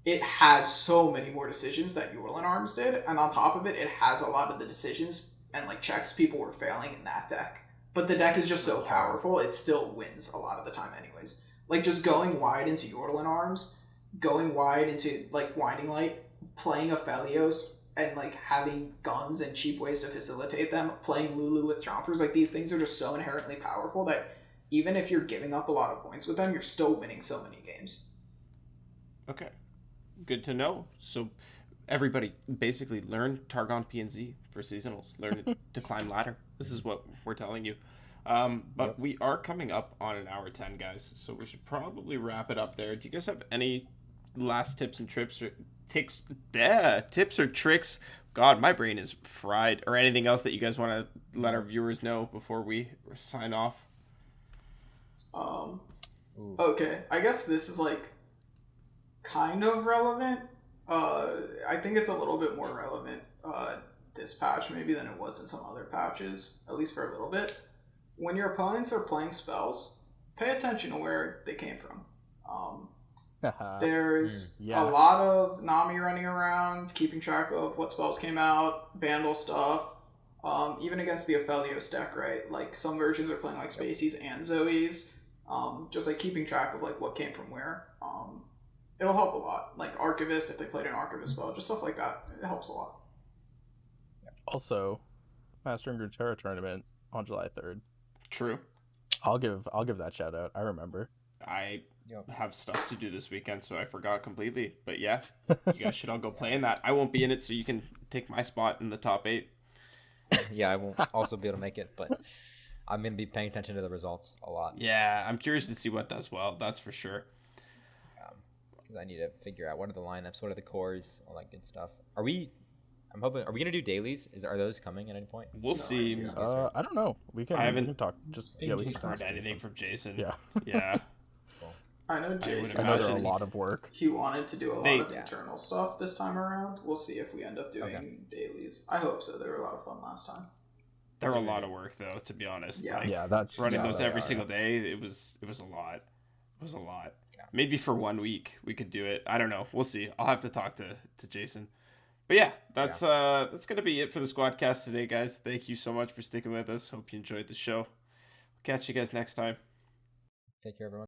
it has so many more decisions that Yordle Arms did, and on top of it, it has a lot of the decisions and like checks people were failing in that deck. But the deck is just so powerful, it still wins a lot of the time anyways. Like, just going wide into Yordle Arms, going wide into, like, Winding Light, playing Aphelios, and, like, having guns and cheap ways to facilitate them, playing Lulu with Chompers, like, these things are just so inherently powerful that even if you're giving up a lot of points with them, you're still winning so many games. Okay. Good to know. So, everybody, basically, learn Targon PNZ for seasonals. Learn to climb ladder. This is what we're telling you. But we are coming up on an hour 10, guys, so we should probably wrap it up there. Do you guys have any last tips and tips or tricks? God, my brain is fried. Or anything else that you guys want to let our viewers know before we sign off? Okay, I guess this is like kind of relevant. I think it's a little bit more relevant this patch maybe than it was in some other patches, at least for a little bit. When your opponents are playing spells, pay attention to where they came from. There's a lot of Nami running around, keeping track of what spells came out, Vandal stuff, even against the Aphelios deck, right? Like, some versions are playing like Spaceys and Zoes, just like keeping track of like what came from where. It'll help a lot. Like Archivist, if they played an Archivist spell, just stuff like that. It helps a lot. Also, Master and Runeterra tournament on July 3rd. True. I'll give that shout out. I remember. I have stuff to do this weekend, so I forgot completely. But yeah, you guys should all go play in that. I won't be in it, so you can take my spot in the top 8. Yeah, I won't also be able to make it, but I'm going to be paying attention to the results a lot. Yeah, I'm curious to see what does well. That's for sure. Because I need to figure out what are the lineups, what are the cores, all that good stuff. Are we going to do dailies? Are those coming at any point? We'll see. idea. I don't know. We can talk. Just Ping yeah, we can Jason. talk Heard to anything Jason. from Jason. Yeah. Yeah. I know Jason. would I know they're a imagine lot of work. He wanted to do a lot They- of internal stuff this time around. We'll see if we end up doing dailies. I hope so. They were a lot of fun last time. They're a lot of work, though, to be honest. Yeah. Like, Yeah, that's running yeah, those they every are. single day, it was a lot. It was a lot. Yeah. Maybe for 1 week we could do it. I don't know. We'll see. I'll have to talk to Jason. But yeah, that's gonna be it for the Squadcast today, guys. Thank you so much for sticking with us. Hope you enjoyed the show. Catch you guys next time. Take care, everyone.